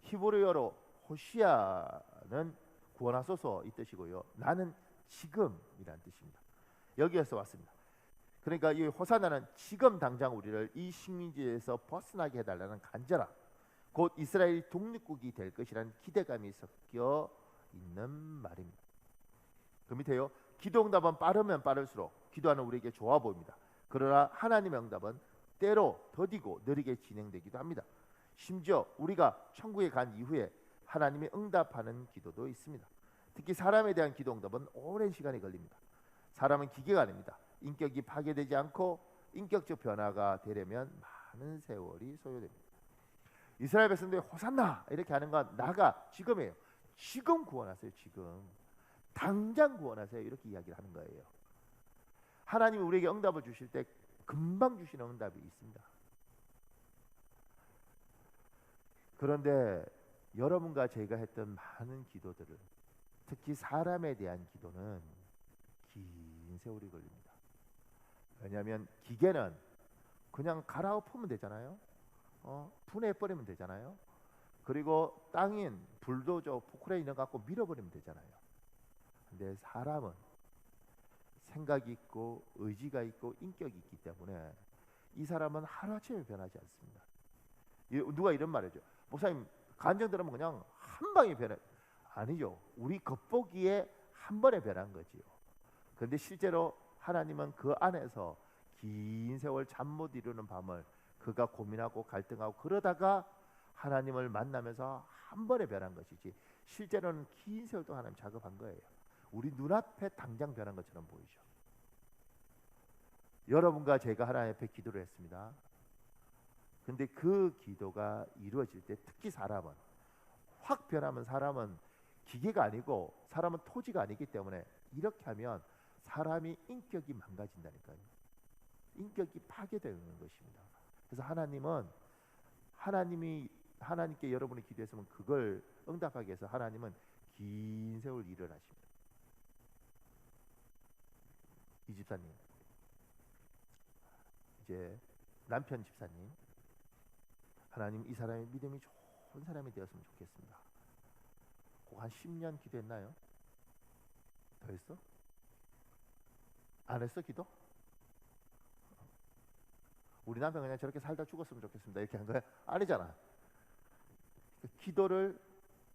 히브리어로 호시아는 구원하소서 이 뜻이고요, 나는 지금이란 뜻입니다. 여기에서 왔습니다. 그러니까 이 호산나는 지금 당장 우리를 이 식민지에서 벗어나게 해달라는 간절함, 곧 이스라엘 독립국이 될 것이라는 기대감이 섞여 있는 말입니다. 그 밑에요, 기도 응답은 빠르면 빠를수록 기도하는 우리에게 좋아 보입니다. 그러나 하나님의 응답은 때로 더디고 느리게 진행되기도 합니다. 심지어 우리가 천국에 간 이후에 하나님이 응답하는 기도도 있습니다. 특히 사람에 대한 기도 응답은 오랜 시간이 걸립니다. 사람은 기계가 아닙니다. 인격이 파괴되지 않고 인격적 변화가 되려면 많은 세월이 소요됩니다. 이스라엘 백성들이 호산나 이렇게 하는 건 나가 지금이에요. 지금 구원하세요. 지금 당장 구원하세요. 이렇게 이야기를 하는 거예요. 하나님이 우리에게 응답을 주실 때 금방 주시는 응답이 있습니다. 그런데 여러분과 제가 했던 많은 기도들을, 특히 사람에 대한 기도는 긴 세월이 걸립니다. 왜냐하면 기계는 그냥 갈아엎으면 되잖아요. 분해해버리면 되잖아요. 그리고 땅인 불도저 포크레인을 갖고 밀어버리면 되잖아요. 근데 사람은 생각이 있고 의지가 있고 인격이 있기 때문에 이 사람은 하루아침에 변하지 않습니다. 누가 이런 말이죠. 목사님, 간증 들으면 그냥 한 방에 변해. 아니죠. 우리 겉보기에 한 번에 변한 거지요. 그런데 실제로 하나님은 그 안에서 긴 세월 잠 못 이루는 밤을 그가 고민하고 갈등하고 그러다가 하나님을 만나면서 한 번에 변한 것이지, 실제로는 긴 세월 동안 하나님 작업한 거예요. 우리 눈앞에 당장 변한 것처럼 보이죠. 여러분과 제가 하나님 앞에 기도를 했습니다. 근데 그 기도가 이루어질 때, 특히 사람은 확 변하면, 사람은 기계가 아니고 사람은 토지가 아니기 때문에 이렇게 하면 사람이 인격이 망가진다니까요. 인격이 파괴되는 것입니다. 그래서 하나님께 여러분이 기도했으면 그걸 응답하기 위해서 하나님은 긴 세월 일을 하십니다. 이 집사님, 이제 남편 집사님, 하나님 이 사람이 믿음이 좋은 사람이 되었으면 좋겠습니다. 꼭 한 10년 기도했나요? 더 했어? 안 했어 기도? 우리 남편 그냥 저렇게 살다 죽었으면 좋겠습니다 이렇게 한 거야? 아니잖아. 기도를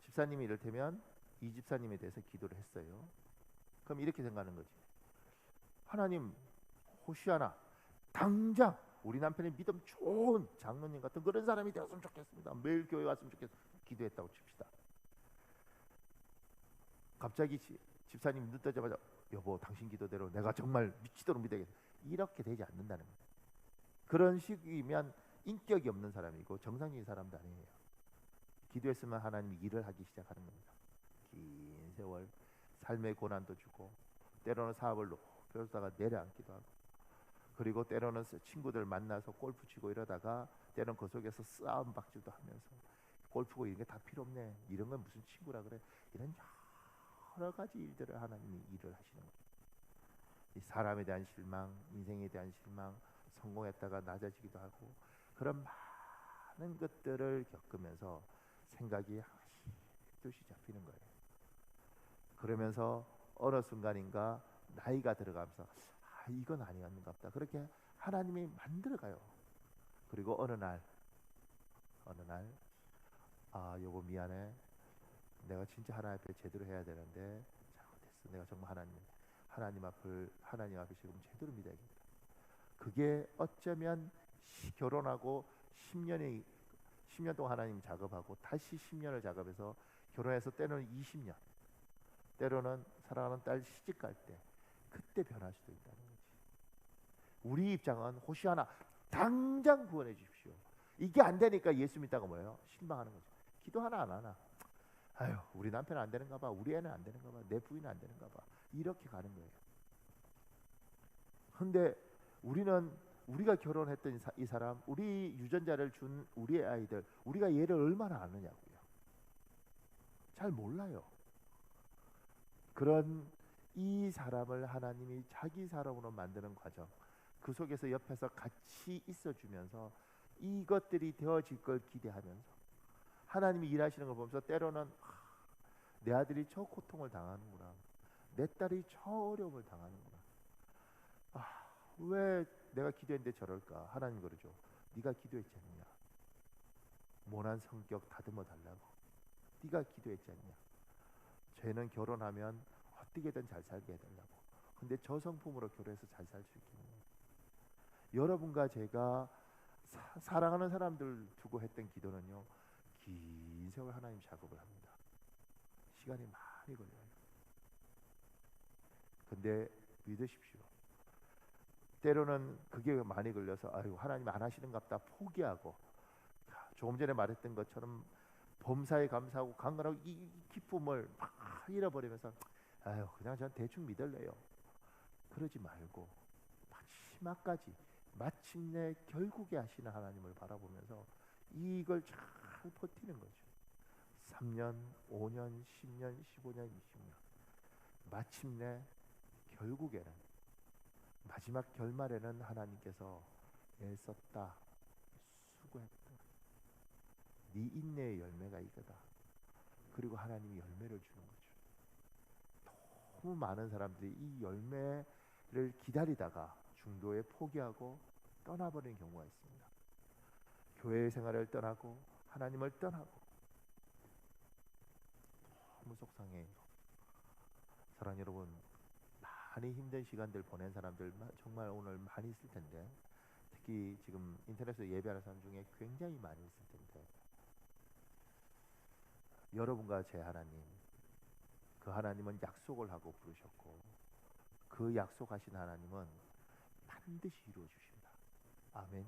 집사님이 이를테면 이 집사님에 대해서 기도를 했어요. 그럼 이렇게 생각하는 거지. 하나님, 호시아나, 당장 우리 남편이 믿음 좋은 장로님 같은 그런 사람이 되었으면 좋겠습니다. 매일 교회 왔으면 좋겠습니다. 기도했다고 칩시다. 갑자기 집사님 눈 뜨자마자 여보 당신 기도대로 내가 정말 미치도록 믿어야겠다. 이렇게 되지 않는다는 거예요. 그런 식이면 인격이 없는 사람이고 정상적인 사람도 아니에요. 기도했으면 하나님이 일을 하기 시작하는 겁니다. 긴 세월 삶의 고난도 주고 때로는 사업을 높여다가 내려앉기도 하고, 그리고 때로는 친구들 만나서 골프 치고 이러다가 때로는 그 속에서 싸움 박질도 하면서 골프고 이런 게 다 필요 없네, 이런 건 무슨 친구라 그래, 이런 여러 가지 일들을 하나님이 일을 하시는 거죠. 이 사람에 대한 실망, 인생에 대한 실망, 성공했다가 낮아지기도 하고, 그런 많은 것들을 겪으면서 생각이 뜻이 잡히는 거예요. 그러면서 어느 순간인가 나이가 들어가면서 이건 아니었는가 보다, 그렇게 하나님이 만들어가요. 그리고 어느 날 여보 미안해, 내가 진짜 하나님 앞에 제대로 해야 되는데 잘못했어. 내가 정말 하나님 앞에 지금 제대로 믿어야겠다. 그게 어쩌면 결혼하고 10년 동안 하나님 작업하고 다시 10년을 작업해서 결혼해서 때로는 20년, 때로는 사랑하는 딸 시집갈 때 그때 변할 수도 있다는 거지. 우리 입장은 호시아나 당장 구원해 주십시오. 이게 안 되니까 예수 믿다가 뭐예요? 실망하는 거죠. 기도 하나 안 하나. 아유, 우리 남편은 안 되는가 봐, 우리 애는 안 되는가 봐, 내 부인은 안 되는가 봐, 이렇게 가는 거예요. 근데 우리가 결혼했던 이 사람, 우리 유전자를 준 우리의 아이들, 우리가 얘를 얼마나 아느냐고요. 잘 몰라요. 그런 이 사람을 하나님이 자기 사람으로 만드는 과정, 그 속에서 옆에서 같이 있어주면서 이것들이 되어질 걸 기대하면서 하나님이 일하시는 걸 보면서 때로는 내 아들이 저 고통을 당하는구나, 내 딸이 저 어려움을 당하는구나, 왜 내가 기도했는데 저럴까. 하나님 그러죠. 네가 기도했지 않냐, 모난 성격 다듬어 달라고. 네가 기도했지 않냐, 쟤는 결혼하면 어떻게든 잘 살게 해달라고. 근데 저 성품으로 결혼해서 잘 살 수 있겠냐. 여러분과 제가 사랑하는 사람들 두고 했던 기도는요, 긴 세월 하나님 작업을 합니다. 시간이 많이 걸려요. 근데 믿으십시오, 때로는 그게 많이 걸려서 아유 하나님 안 하시는갑다 포기하고, 조금 전에 말했던 것처럼 범사에 감사하고 강건하고 이 기쁨을 막 잃어버리면서 아유 그냥 전 대충 믿을래요. 그러지 말고 마침내 결국에 하시는 하나님을 바라보면서 이걸 잘 버티는 거죠. 3년, 5년, 10년, 15년, 20년, 마침내 결국에는 마지막 결말에는 하나님께서 애썼다, 수고했다, 네 인내의 열매가 이거다. 그리고 하나님이 열매를 주는 거죠. 너무 많은 사람들이 이 열매를 기다리다가 중도에 포기하고 떠나버리는 경우가 있습니다. 교회 생활을 떠나고 하나님을 떠나고 너무 속상해요. 사랑하는 여러분, 많이 힘든 시간들 보낸 사람들 정말 오늘 많이 있을 텐데, 특히 지금 인터넷에서 예배하는 사람 중에 굉장히 많이 있을 텐데, 여러분과 제 하나님, 그 하나님은 약속을 하고 부르셨고 그 약속하신 하나님은 반드시 이루어 주십니다. 아멘.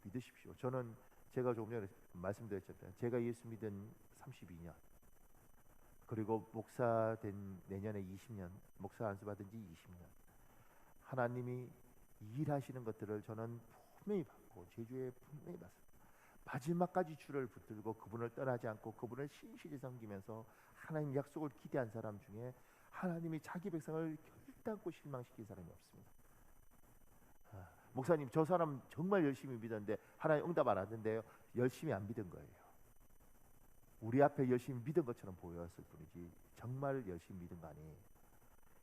믿으십시오. 제가 조금 전에 말씀드렸잖아요. 제가 예수 믿은 32년, 그리고 목사 된 내년에 20년, 목사 안수 받은 지 20년, 하나님이 일하시는 것들을 저는 분명히 봤고 제주에 분명히 봤습니다. 마지막까지 줄을 붙들고 그분을 떠나지 않고 그분을 신실히 섬기면서 하나님 약속을 기대한 사람 중에 하나님이 자기 백성을 결단코 실망시킨 사람이 없습니다. 목사님 저 사람 정말 열심히 믿었는데 하나님 응답 안 하던데요. 열심히 안 믿은 거예요. 우리 앞에 열심히 믿은 것처럼 보였을 뿐이지 정말 열심히 믿은 거 아니에요.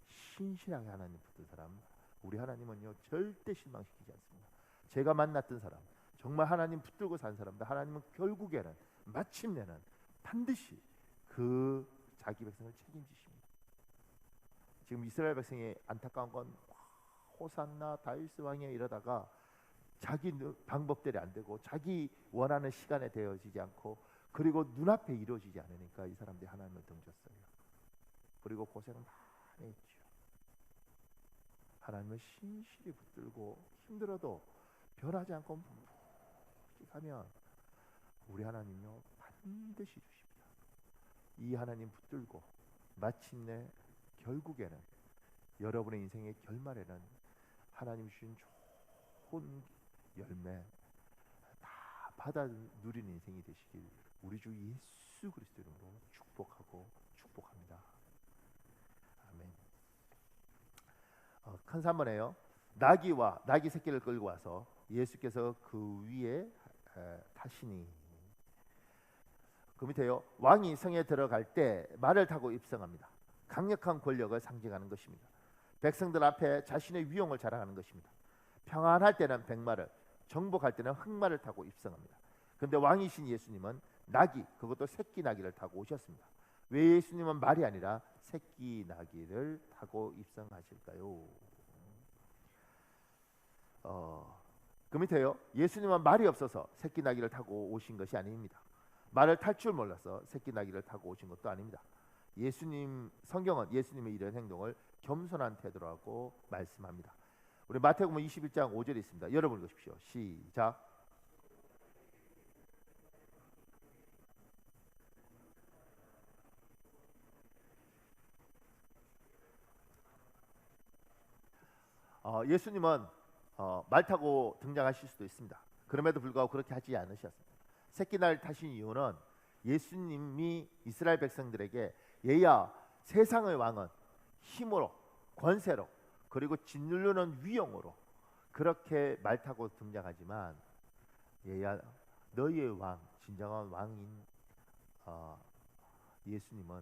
신실하게 하나님 붙든 사람, 우리 하나님은요 절대 실망시키지 않습니다. 제가 만났던 사람, 정말 하나님 붙들고 산 사람들, 하나님은 결국에는 마침내는 반드시 그 자기 백성을 책임지십니다. 지금 이스라엘 백성의 안타까운 건 호산나 다윗 왕이야 이러다가 자기 방법대로 안 되고 자기 원하는 시간에 되어지지 않고 그리고 눈앞에 이루어지지 않으니까 이 사람들이 하나님을 등졌어요. 그리고 고생을 많이 했죠. 하나님을 신실히 붙들고 힘들어도 변하지 않고 묵묵히 가면 우리 하나님요 반드시 주십니다. 이 하나님 붙들고 마침내 결국에는 여러분의 인생의 결말에는 하나님 주신 좋은 열매 다 받아 누리는 인생이 되시길 우리 주 예수 그리스도 이름으로 축복합니다. 아멘. 큰 산번에요. 나귀 새끼를 끌고 와서 예수께서 그 위에 타시니. 그 밑에요. 왕이 성에 들어갈 때 말을 타고 입성합니다. 강력한 권력을 상징하는 것입니다. 백성들 앞에 자신의 위용을 자랑하는 것입니다. 평안할 때는 백마를, 정복할 때는 흑마를 타고 입성합니다. 그런데 왕이신 예수님은 나귀, 그것도 새끼 나귀를 타고 오셨습니다. 왜 예수님은 말이 아니라 새끼 나귀를 타고 입성하실까요? 그 밑에요. 예수님은 말이 없어서 새끼 나귀를 타고 오신 것이 아닙니다. 말을 탈 줄 몰라서 새끼 나귀를 타고 오신 것도 아닙니다. 성경은 예수님의 이런 행동을 겸손한 태도라고 말씀합니다. 우리 마태복음 21장 5절에 있습니다. 여러분 읽으십시오. 시작. 예수님은 말 타고 등장하실 수도 있습니다. 그럼에도 불구하고 그렇게 하지 않으셨습니다. 새끼날 타신 이유는 예수님이 이스라엘 백성들에게 얘야 세상의 왕은 힘으로 권세로 그리고 짓누르는 위엄으로 그렇게 말 타고 등장하지만 얘야 너희의 왕 진정한 왕인 예수님은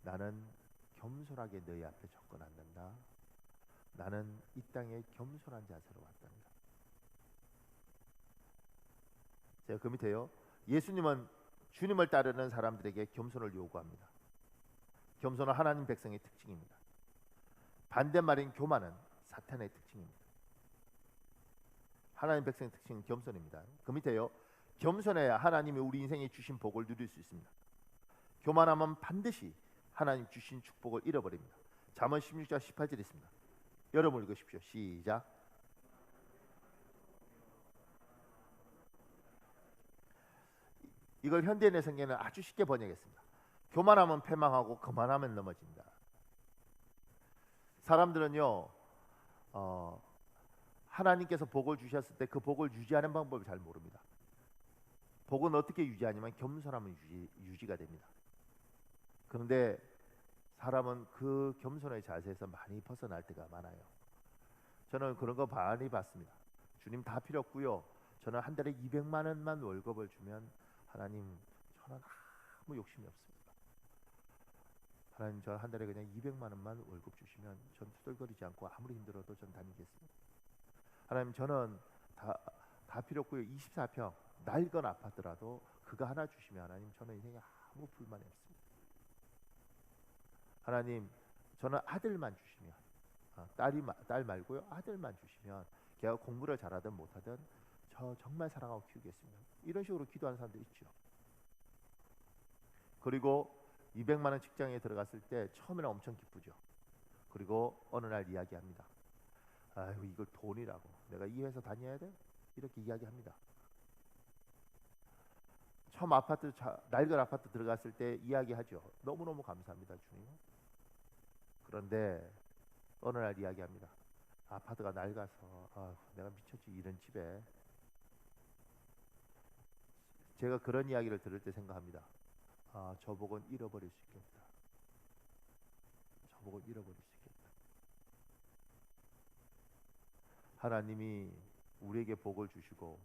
나는 겸손하게 너희 앞에 접근한다. 나는 이 땅에 겸손한 자세로 왔답니다. 제가 그 밑에요. 예수님은 주님을 따르는 사람들에게 겸손을 요구합니다. 겸손은 하나님 백성의 특징입니다. 반대말인 교만은 사탄의 특징입니다. 하나님 백성의 특징은 겸손입니다. 그 밑에요. 겸손해야 하나님이 우리 인생에 주신 복을 누릴 수 있습니다. 교만하면 반드시 하나님 주신 축복을 잃어버립니다. 잠언 16장 18절에 있습니다. 여러분 읽으십시오. 시작. 이걸 현대인의 성경에는 아주 쉽게 번역했습니다. 교만하면 패망하고 거만하면 넘어진다. 사람들은요 하나님께서 복을 주셨을 때 그 복을 유지하는 방법을 잘 모릅니다. 복은 어떻게 유지하냐면 겸손하면 유지가 됩니다. 그런데 사람은 그 겸손의 자세에서 많이 벗어날 때가 많아요. 저는 그런 거 많이 봤습니다. 주님 다 필요 없고요. 저는 한 달에 200만 원만 월급을 주면 하나님 저는 아무 욕심이 없습니다. 하나님 저 한 달에 그냥 200만 원만 월급 주시면 전 투덜거리지 않고 아무리 힘들어도 전 다니겠습니다. 하나님 저는 다 필요 없고요. 24평 낡은 아파트라도 그거 하나 주시면 하나님 저는 인생에 아무 불만이 없습니다. 하나님 저는 아들만 주시면 딸 말고요. 아들만 주시면 걔가 공부를 잘하든 못하든 저 정말 사랑하고 키우겠습니다. 이런 식으로 기도하는 사람들 있죠. 그리고 200만 원 직장에 들어갔을 때 처음에는 엄청 기쁘죠. 그리고 어느 날 이야기합니다. 아유 이걸 돈이라고 내가 이 회사 다녀야 돼? 이렇게 이야기합니다. 처음 낡은 아파트 들어갔을 때 이야기하죠. 너무너무 감사합니다 주님. 그런데 어느 날 이야기합니다. 아파트가 낡아서 내가 미쳤지 이런 집에. 제가 그런 이야기를 들을 때 생각합니다. 저 복은 잃어버릴 수 있겠다. 저 복은 잃어버릴 수 있겠다. 하나님이 우리에게 복을 주시고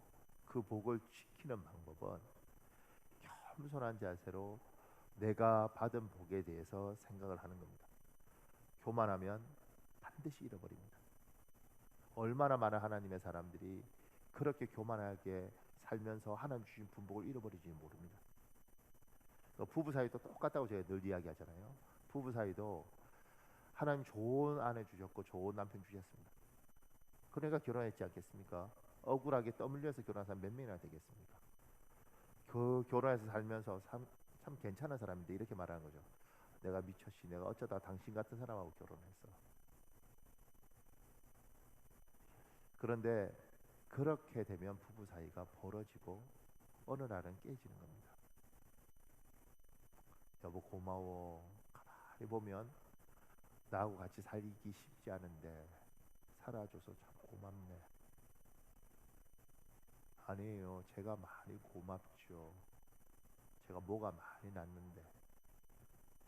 그 복을 지키는 방법은 겸손한 자세로 내가 받은 복에 대해서 생각을 하는 겁니다. 교만하면 반드시 잃어버립니다. 얼마나 많은 하나님의 사람들이 그렇게 교만하게 살면서 하나님 주신 분복을 잃어버리지 모릅니다. 부부 사이도 똑같다고 제가 늘 이야기하잖아요. 부부 사이도 하나님 좋은 아내 주셨고 좋은 남편 주셨습니다. 그러니까 결혼했지 않겠습니까? 억울하게 떠밀려서 결혼한 사람 몇 명이나 되겠습니까? 그 결혼해서 살면서 참 괜찮은 사람인데 이렇게 말하는 거죠. 내가 미쳤지. 내가 어쩌다 당신 같은 사람하고 결혼했어. 그런데 그렇게 되면 부부 사이가 벌어지고 어느 날은 깨지는 겁니다. 여보 고마워. 가만히 보면 나하고 같이 살기 쉽지 않은데 살아줘서 참 고맙네. 아니에요. 제가 많이 고맙죠. 제가 뭐가 많이 났는데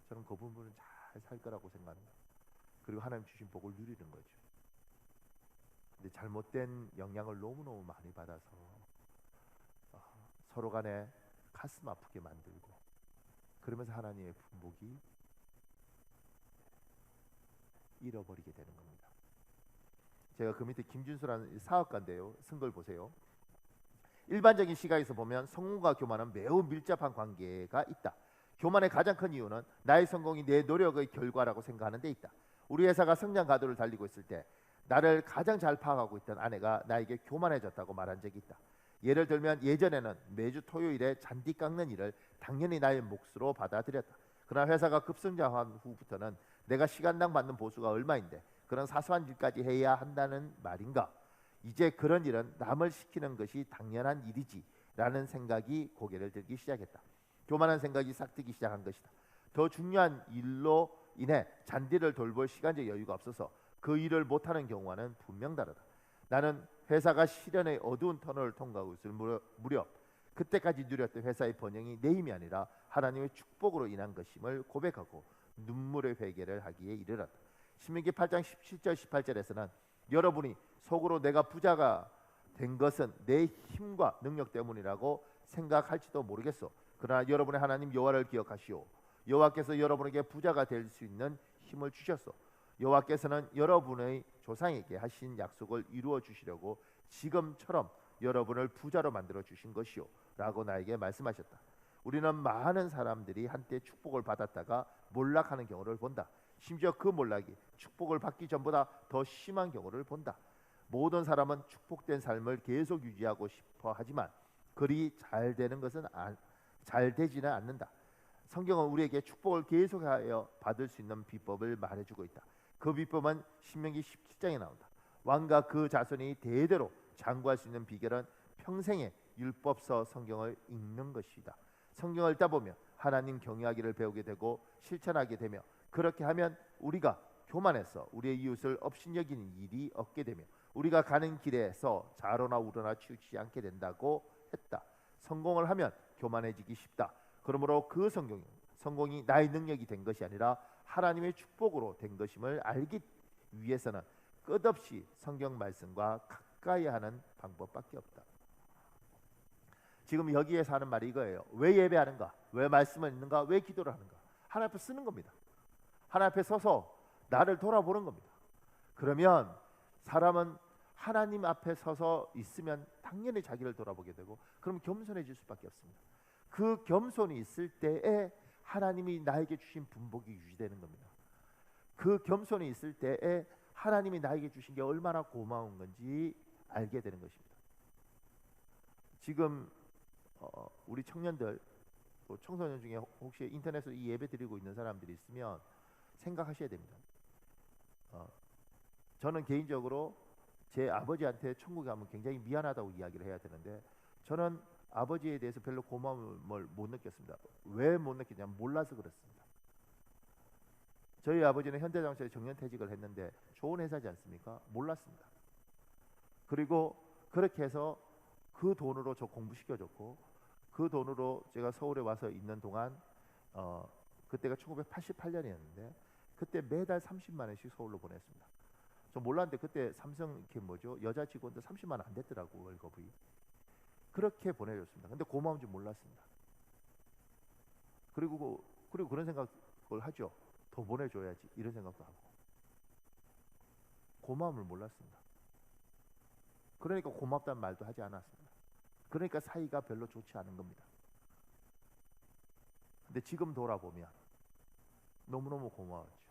저는 그 부분은 잘 살 거라고 생각합니다. 그리고 하나님 주신 복을 누리는 거죠. 근데 잘못된 영향을 너무너무 많이 받아서 어, 서로 간에 가슴 아프게 만들고 그러면서 하나님의 분복이 잃어버리게 되는 겁니다. 제가 그 밑에 김준수라는 사업가인데요. 쓴 걸 보세요. 일반적인 시각에서 보면 성공과 교만은 매우 밀접한 관계가 있다. 교만의 가장 큰 이유는 나의 성공이 내 노력의 결과라고 생각하는 데 있다. 우리 회사가 성장 가도를 달리고 있을 때 나를 가장 잘 파악하고 있던 아내가 나에게 교만해졌다고 말한 적이 있다. 예를 들면 예전에는 매주 토요일에 잔디 깎는 일을 당연히 나의 몫으로 받아들였다. 그러나 회사가 급성장한 후부터는 내가 시간당 받는 보수가 얼마인데 그런 사소한 일까지 해야 한다는 말인가? 이제 그런 일은 남을 시키는 것이 당연한 일이지 라는 생각이 고개를 들기 시작했다. 교만한 생각이 싹트기 시작한 것이다. 더 중요한 일로 인해 잔디를 돌볼 시간적 여유가 없어서 그 일을 못하는 경우와는 분명 다르다. 나는 회사가 시련의 어두운 터널을 통과하고 있을 무렵 그때까지 누렸던 회사의 번영이 내 힘이 아니라 하나님의 축복으로 인한 것임을 고백하고 눈물의 회개를 하기에 이르렀다. 신명기 8장 17절 18절에서는 여러분이 속으로 내가 부자가 된 것은 내 힘과 능력 때문이라고 생각할지도 모르겠소. 그러나 여러분의 하나님 여호와를 기억하시오. 여호와께서 여러분에게 부자가 될 수 있는 힘을 주셨소. 여호와께서는 여러분의 조상에게 하신 약속을 이루어 주시려고 지금처럼 여러분을 부자로 만들어 주신 것이요 라고 나에게 말씀하셨다. 우리는 많은 사람들이 한때 축복을 받았다가 몰락하는 경우를 본다. 심지어 그 몰락이 축복을 받기 전보다 더 심한 경우를 본다. 모든 사람은 축복된 삶을 계속 유지하고 싶어 하지만 그리 잘 되는 것은 잘 되지는 않는다. 성경은 우리에게 축복을 계속하여 받을 수 있는 비법을 말해주고 있다. 그 비법은 신명기 17장에 나온다. 왕과 그 자손이 대대로 장구할 수 있는 비결은 평생의 율법서 성경을 읽는 것이다. 성경을 읽다 보면 하나님 경외하기를 배우게 되고 실천하게 되며 그렇게 하면 우리가 교만해서 우리의 이웃을 업신여기는 일이 없게 되며 우리가 가는 길에서 좌로나 우로나 치우치지 않게 된다고 했다. 성공을 하면 교만해지기 쉽다. 그러므로 그 성공이 나의 능력이 된 것이 아니라 하나님의 축복으로 된 것임을 알기 위해서는 끝없이 성경 말씀과 가까이 하는 방법밖에 없다. 지금 여기에서 하는 말이 이거예요. 왜 예배하는가? 왜 말씀을 읽는가? 왜 기도를 하는가? 하나님 앞에 쓰는 겁니다. 하나님 앞에 서서 나를 돌아보는 겁니다. 그러면 사람은 하나님 앞에 서서 있으면 당연히 자기를 돌아보게 되고 그럼 겸손해질 수밖에 없습니다. 그 겸손이 있을 때에 하나님이 나에게 주신 분복이 유지되는 겁니다. 그 겸손이 있을 때에 하나님이 나에게 주신 게 얼마나 고마운 건지 알게 되는 것입니다. 지금 우리 청년들 또 청소년 중에 혹시 인터넷으로 이 예배 드리고 있는 사람들이 있으면 생각하셔야 됩니다. 저는 개인적으로 제 아버지한테 천국에 가면 굉장히 미안하다고 이야기를 해야 되는데 저는 아버지에 대해서 별로 고마움을 못 느꼈습니다. 왜 못 느끼냐면 몰라서 그렇습니다. 저희 아버지는 현대자동차에 정년퇴직을 했는데 좋은 회사지 않습니까? 몰랐습니다. 그리고 그렇게 해서 그 돈으로 저 공부시켜줬고 그 돈으로 제가 서울에 와서 있는 동안 그때가 1988년이었는데 그때 매달 30만 원씩 서울로 보냈습니다. 저 몰랐는데 그때 삼성 여자 직원도 30만 원 안 됐더라고 월급이. 그렇게 보내줬습니다. 근데 고마운 줄 몰랐습니다. 그리고 그런 생각을 하죠. 더 보내줘야지 이런 생각도 하고 고마움을 몰랐습니다. 그러니까 고맙다는 말도 하지 않았습니다. 그러니까 사이가 별로 좋지 않은 겁니다. 근데 지금 돌아보면 너무너무 고마웠죠.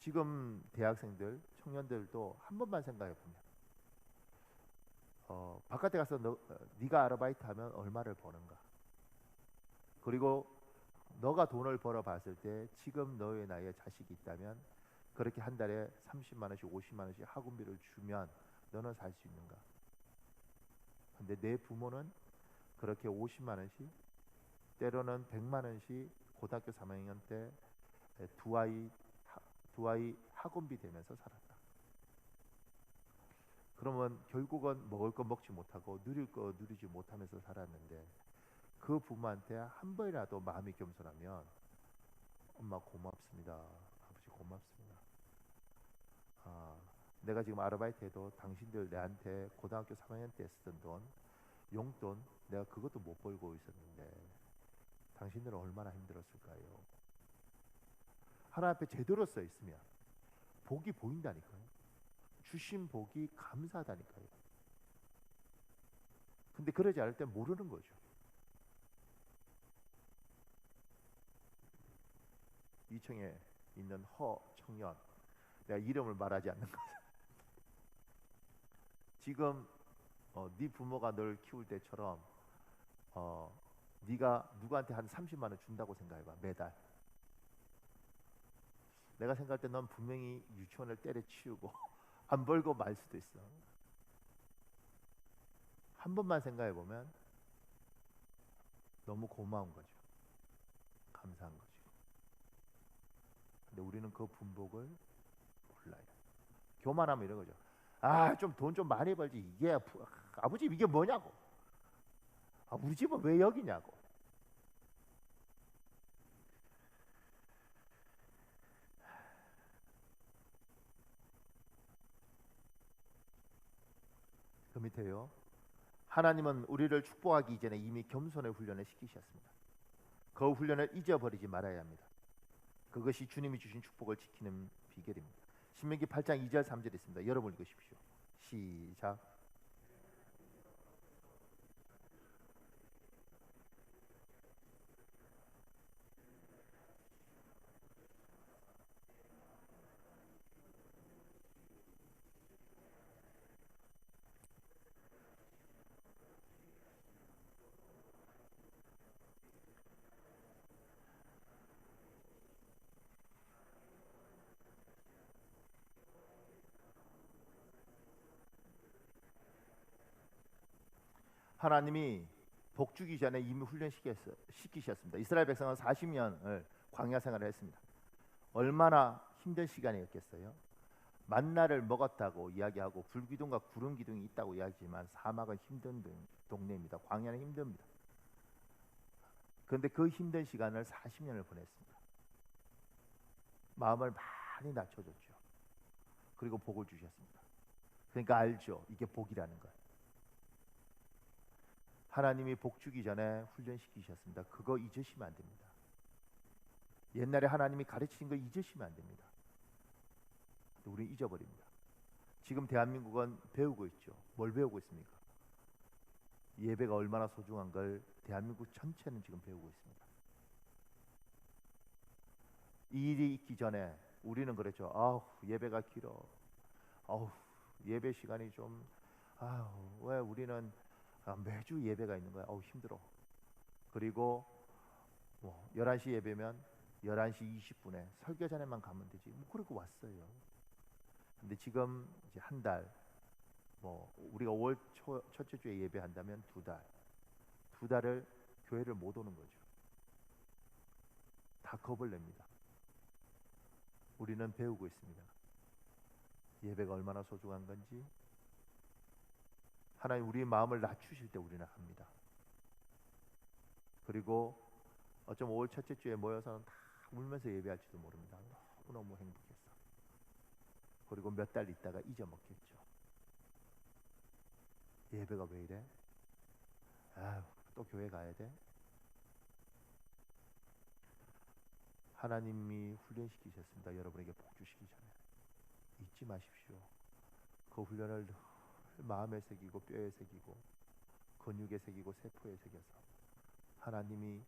지금 대학생들, 청년들도 한 번만 생각해 보면 바깥에 가서 네가 아르바이트 하면 얼마를 버는가? 그리고 너가 돈을 벌어 봤을 때 지금 너의 나이에 자식이 있다면 그렇게 한 달에 30만 원씩 50만 원씩 학원비를 주면 너는 살 수 있는가? 근데 내 부모는 그렇게 50만 원씩, 때로는 100만 원씩 고등학교 3학년 때 두 아이 두 아이 학원비 되면서 살았다. 그러면 결국은 먹을 거 먹지 못하고 누릴 거 누리지 못하면서 살았는데, 그 부모한테 한 번이라도 마음이 겸손하면 엄마 고맙습니다, 아버지 고맙습니다, 아, 내가 지금 아르바이트해도 당신들 내한테 고등학교 3학년 때 쓰던 돈, 용돈 내가 그것도 못 벌고 있었는데 당신들은 얼마나 힘들었을까요? 하나님 앞에 제대로 써 있으면 복이 보인다니까요. 주신 복이 감사하다니까요. 근데 그러지 않을 때 모르는 거죠. 이청에 있는 허 청년, 내가 이름을 말하지 않는 거죠. 지금 네 부모가 널 키울 때처럼 네가 누구한테 한 30만 원 준다고 생각해봐, 매달. 내가 생각할 때 넌 분명히 유치원을 때려치우고 안 벌고 말 수도 있어. 한 번만 생각해 보면 너무 고마운 거죠. 감사한 거죠. 근데 우리는 그 분복을 몰라요. 교만하면 이런 거죠. 아, 좀 돈 좀 많이 벌지. 이게 아버지 이게 뭐냐고. 아, 우리 집은 왜 여기냐고. 그 밑에요. 하나님은 우리를 축복하기 이전에 이미 겸손의 훈련을 시키셨습니다. 그 훈련을 잊어버리지 말아야 합니다. 그것이 주님이 주신 축복을 지키는 비결입니다. 신명기 8장 2절 3절 있습니다. 여러분 읽으십시오. 시작. 하나님이 복 주기 전에 이미 훈련시키셨습니다. 이스라엘 백성은 40년을 광야 생활을 했습니다. 얼마나 힘든 시간이었겠어요. 만나를 먹었다고 이야기하고 불기둥과 구름 기둥이 있다고 이야기지만 사막은 힘든 동네입니다. 광야는 힘듭니다. 그런데 그 힘든 시간을 40년을 보냈습니다. 마음을 많이 낮춰줬죠. 그리고 복을 주셨습니다. 그러니까 알죠, 이게 복이라는 걸. 하나님이 복 주기 전에 훈련시키셨습니다. 그거 잊으시면 안 됩니다. 옛날에 하나님이 가르치신 거 잊으시면 안 됩니다. 우리는 잊어버립니다. 지금 대한민국은 배우고 있죠. 뭘 배우고 있습니까? 예배가 얼마나 소중한 걸 대한민국 전체는 지금 배우고 있습니다. 이 일이 있기 전에 우리는 그랬죠. 아우, 예배가 길어. 아우, 예배 시간이 좀, 아우, 왜 우리는 매주 예배가 있는 거야. 어우, 힘들어. 그리고 뭐 11시 예배면 11시 20분에 설교 전에만 가면 되지. 뭐 그러고 왔어요. 근데 지금 이제 한 달, 뭐 우리가 5월 첫째 주에 예배한다면 두 달을 교회를 못 오는 거죠. 다 겁을 냅니다. 우리는 배우고 있습니다. 예배가 얼마나 소중한 건지. 하나님 우리의 마음을 낮추실 때 우리는 합니다. 그리고 어쩜 5월 첫째 주에 모여서는 다 울면서 예배할지도 모릅니다. 너무너무 행복했어. 그리고 몇 달 있다가 잊어먹겠죠. 예배가 왜 이래? 아유, 또 교회 가야 돼? 하나님이 훈련시키셨습니다. 여러분에게 복 주시기 전에 잊지 마십시오. 그 훈련을 늘 마음에 새기고 뼈에 새기고 근육에 새기고 세포에 새겨서 하나님이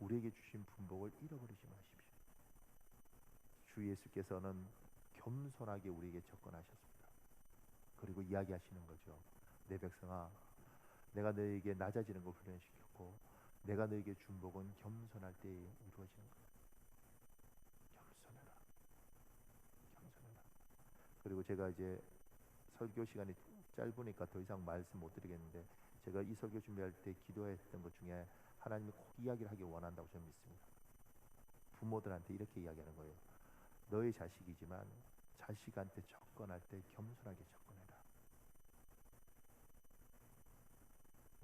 우리에게 주신 분복을 잃어버리지 마십시오. 주 예수께서는 겸손하게 우리에게 접근하셨습니다. 그리고 이야기하시는 거죠. 내 백성아, 내가 너에게 낮아지는 걸 훈련시켰고 내가 너에게 준 복은 겸손할 때에 이루어지는 거야. 겸손해라. 겸손해라. 그리고 제가 이제 설교 시간이 짧으니까 더 이상 말씀 못 드리겠는데, 제가 이 설교 준비할 때 기도했던 것 중에 하나님이 꼭 이야기를 하길 원한다고 저는 믿습니다. 부모들한테 이렇게 이야기하는 거예요. 너의 자식이지만 자식한테 접근할 때 겸손하게 접근해라.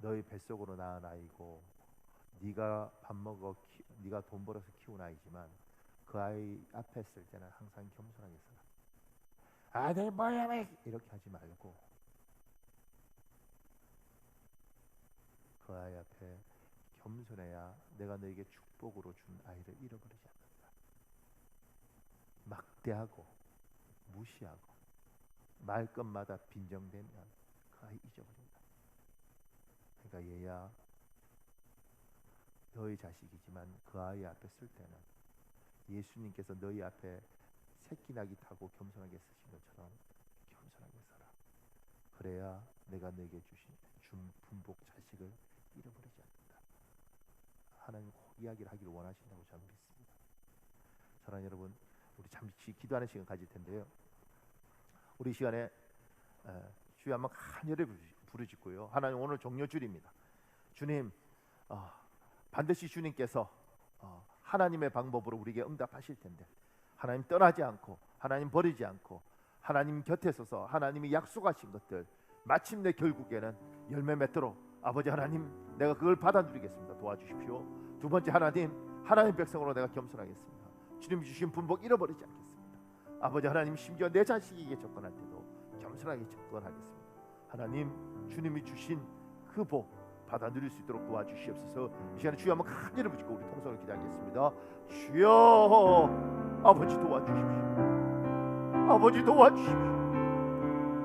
너의 뱃속으로 낳은 아이고 네가 밥 먹어 네가 돈 벌어서 키운 아이지만 그 아이 앞에 있을 때는 항상 겸손하게 서라. 아들 뭐야 이렇게 하지 말고 그 아이 앞에 겸손해야 내가 너에게 축복으로 준 아이를 잃어버리지 않는다. 막대하고 무시하고 말 것마다 빈정대면 그 아이 잊어버린다. 그러니까 얘야, 너희 자식이지만 그 아이 앞에 쓸 때는 예수님께서 너희 앞에 새끼나기 타고 겸손하게 쓰신 것처럼 겸손하게 서라. 그래야 내가 너에게 준 분복 자식을 잃어버리지 않는다. 하나님 꼭 이야기를 하기를 원하신다고 저는 믿습니다. 사랑하는 여러분, 우리 잠시 기도하는 시간 가질 텐데요. 우리 시간에 주여 한번 간절히 부르짖고요. 하나님, 오늘 종료줄입니다. 주님, 반드시 주님께서 하나님의 방법으로 우리에게 응답하실 텐데, 하나님 떠나지 않고 하나님 버리지 않고 하나님 곁에 서서 하나님이 약속하신 것들 마침내 결국에는 열매 맺도록 아버지 하나님, 내가 그걸 받아들이겠습니다. 도와주십시오. 두 번째, 하나님 백성으로 내가 겸손하겠습니다. 주님 주신 분복 잃어버리지 않겠습니다. 아버지 하나님, 심지어 내 자식에게 접근할 때도 겸손하게 접근하겠습니다. 하나님, 주님이 주신 그 복 받아 누릴 수 있도록 도와주시옵소서. 이 시간에 주여 한번 간절히 부르짖고 우리 통성을 기도하겠습니다. 주여, 아버지 도와주십시오. 아버지 도와주십시오.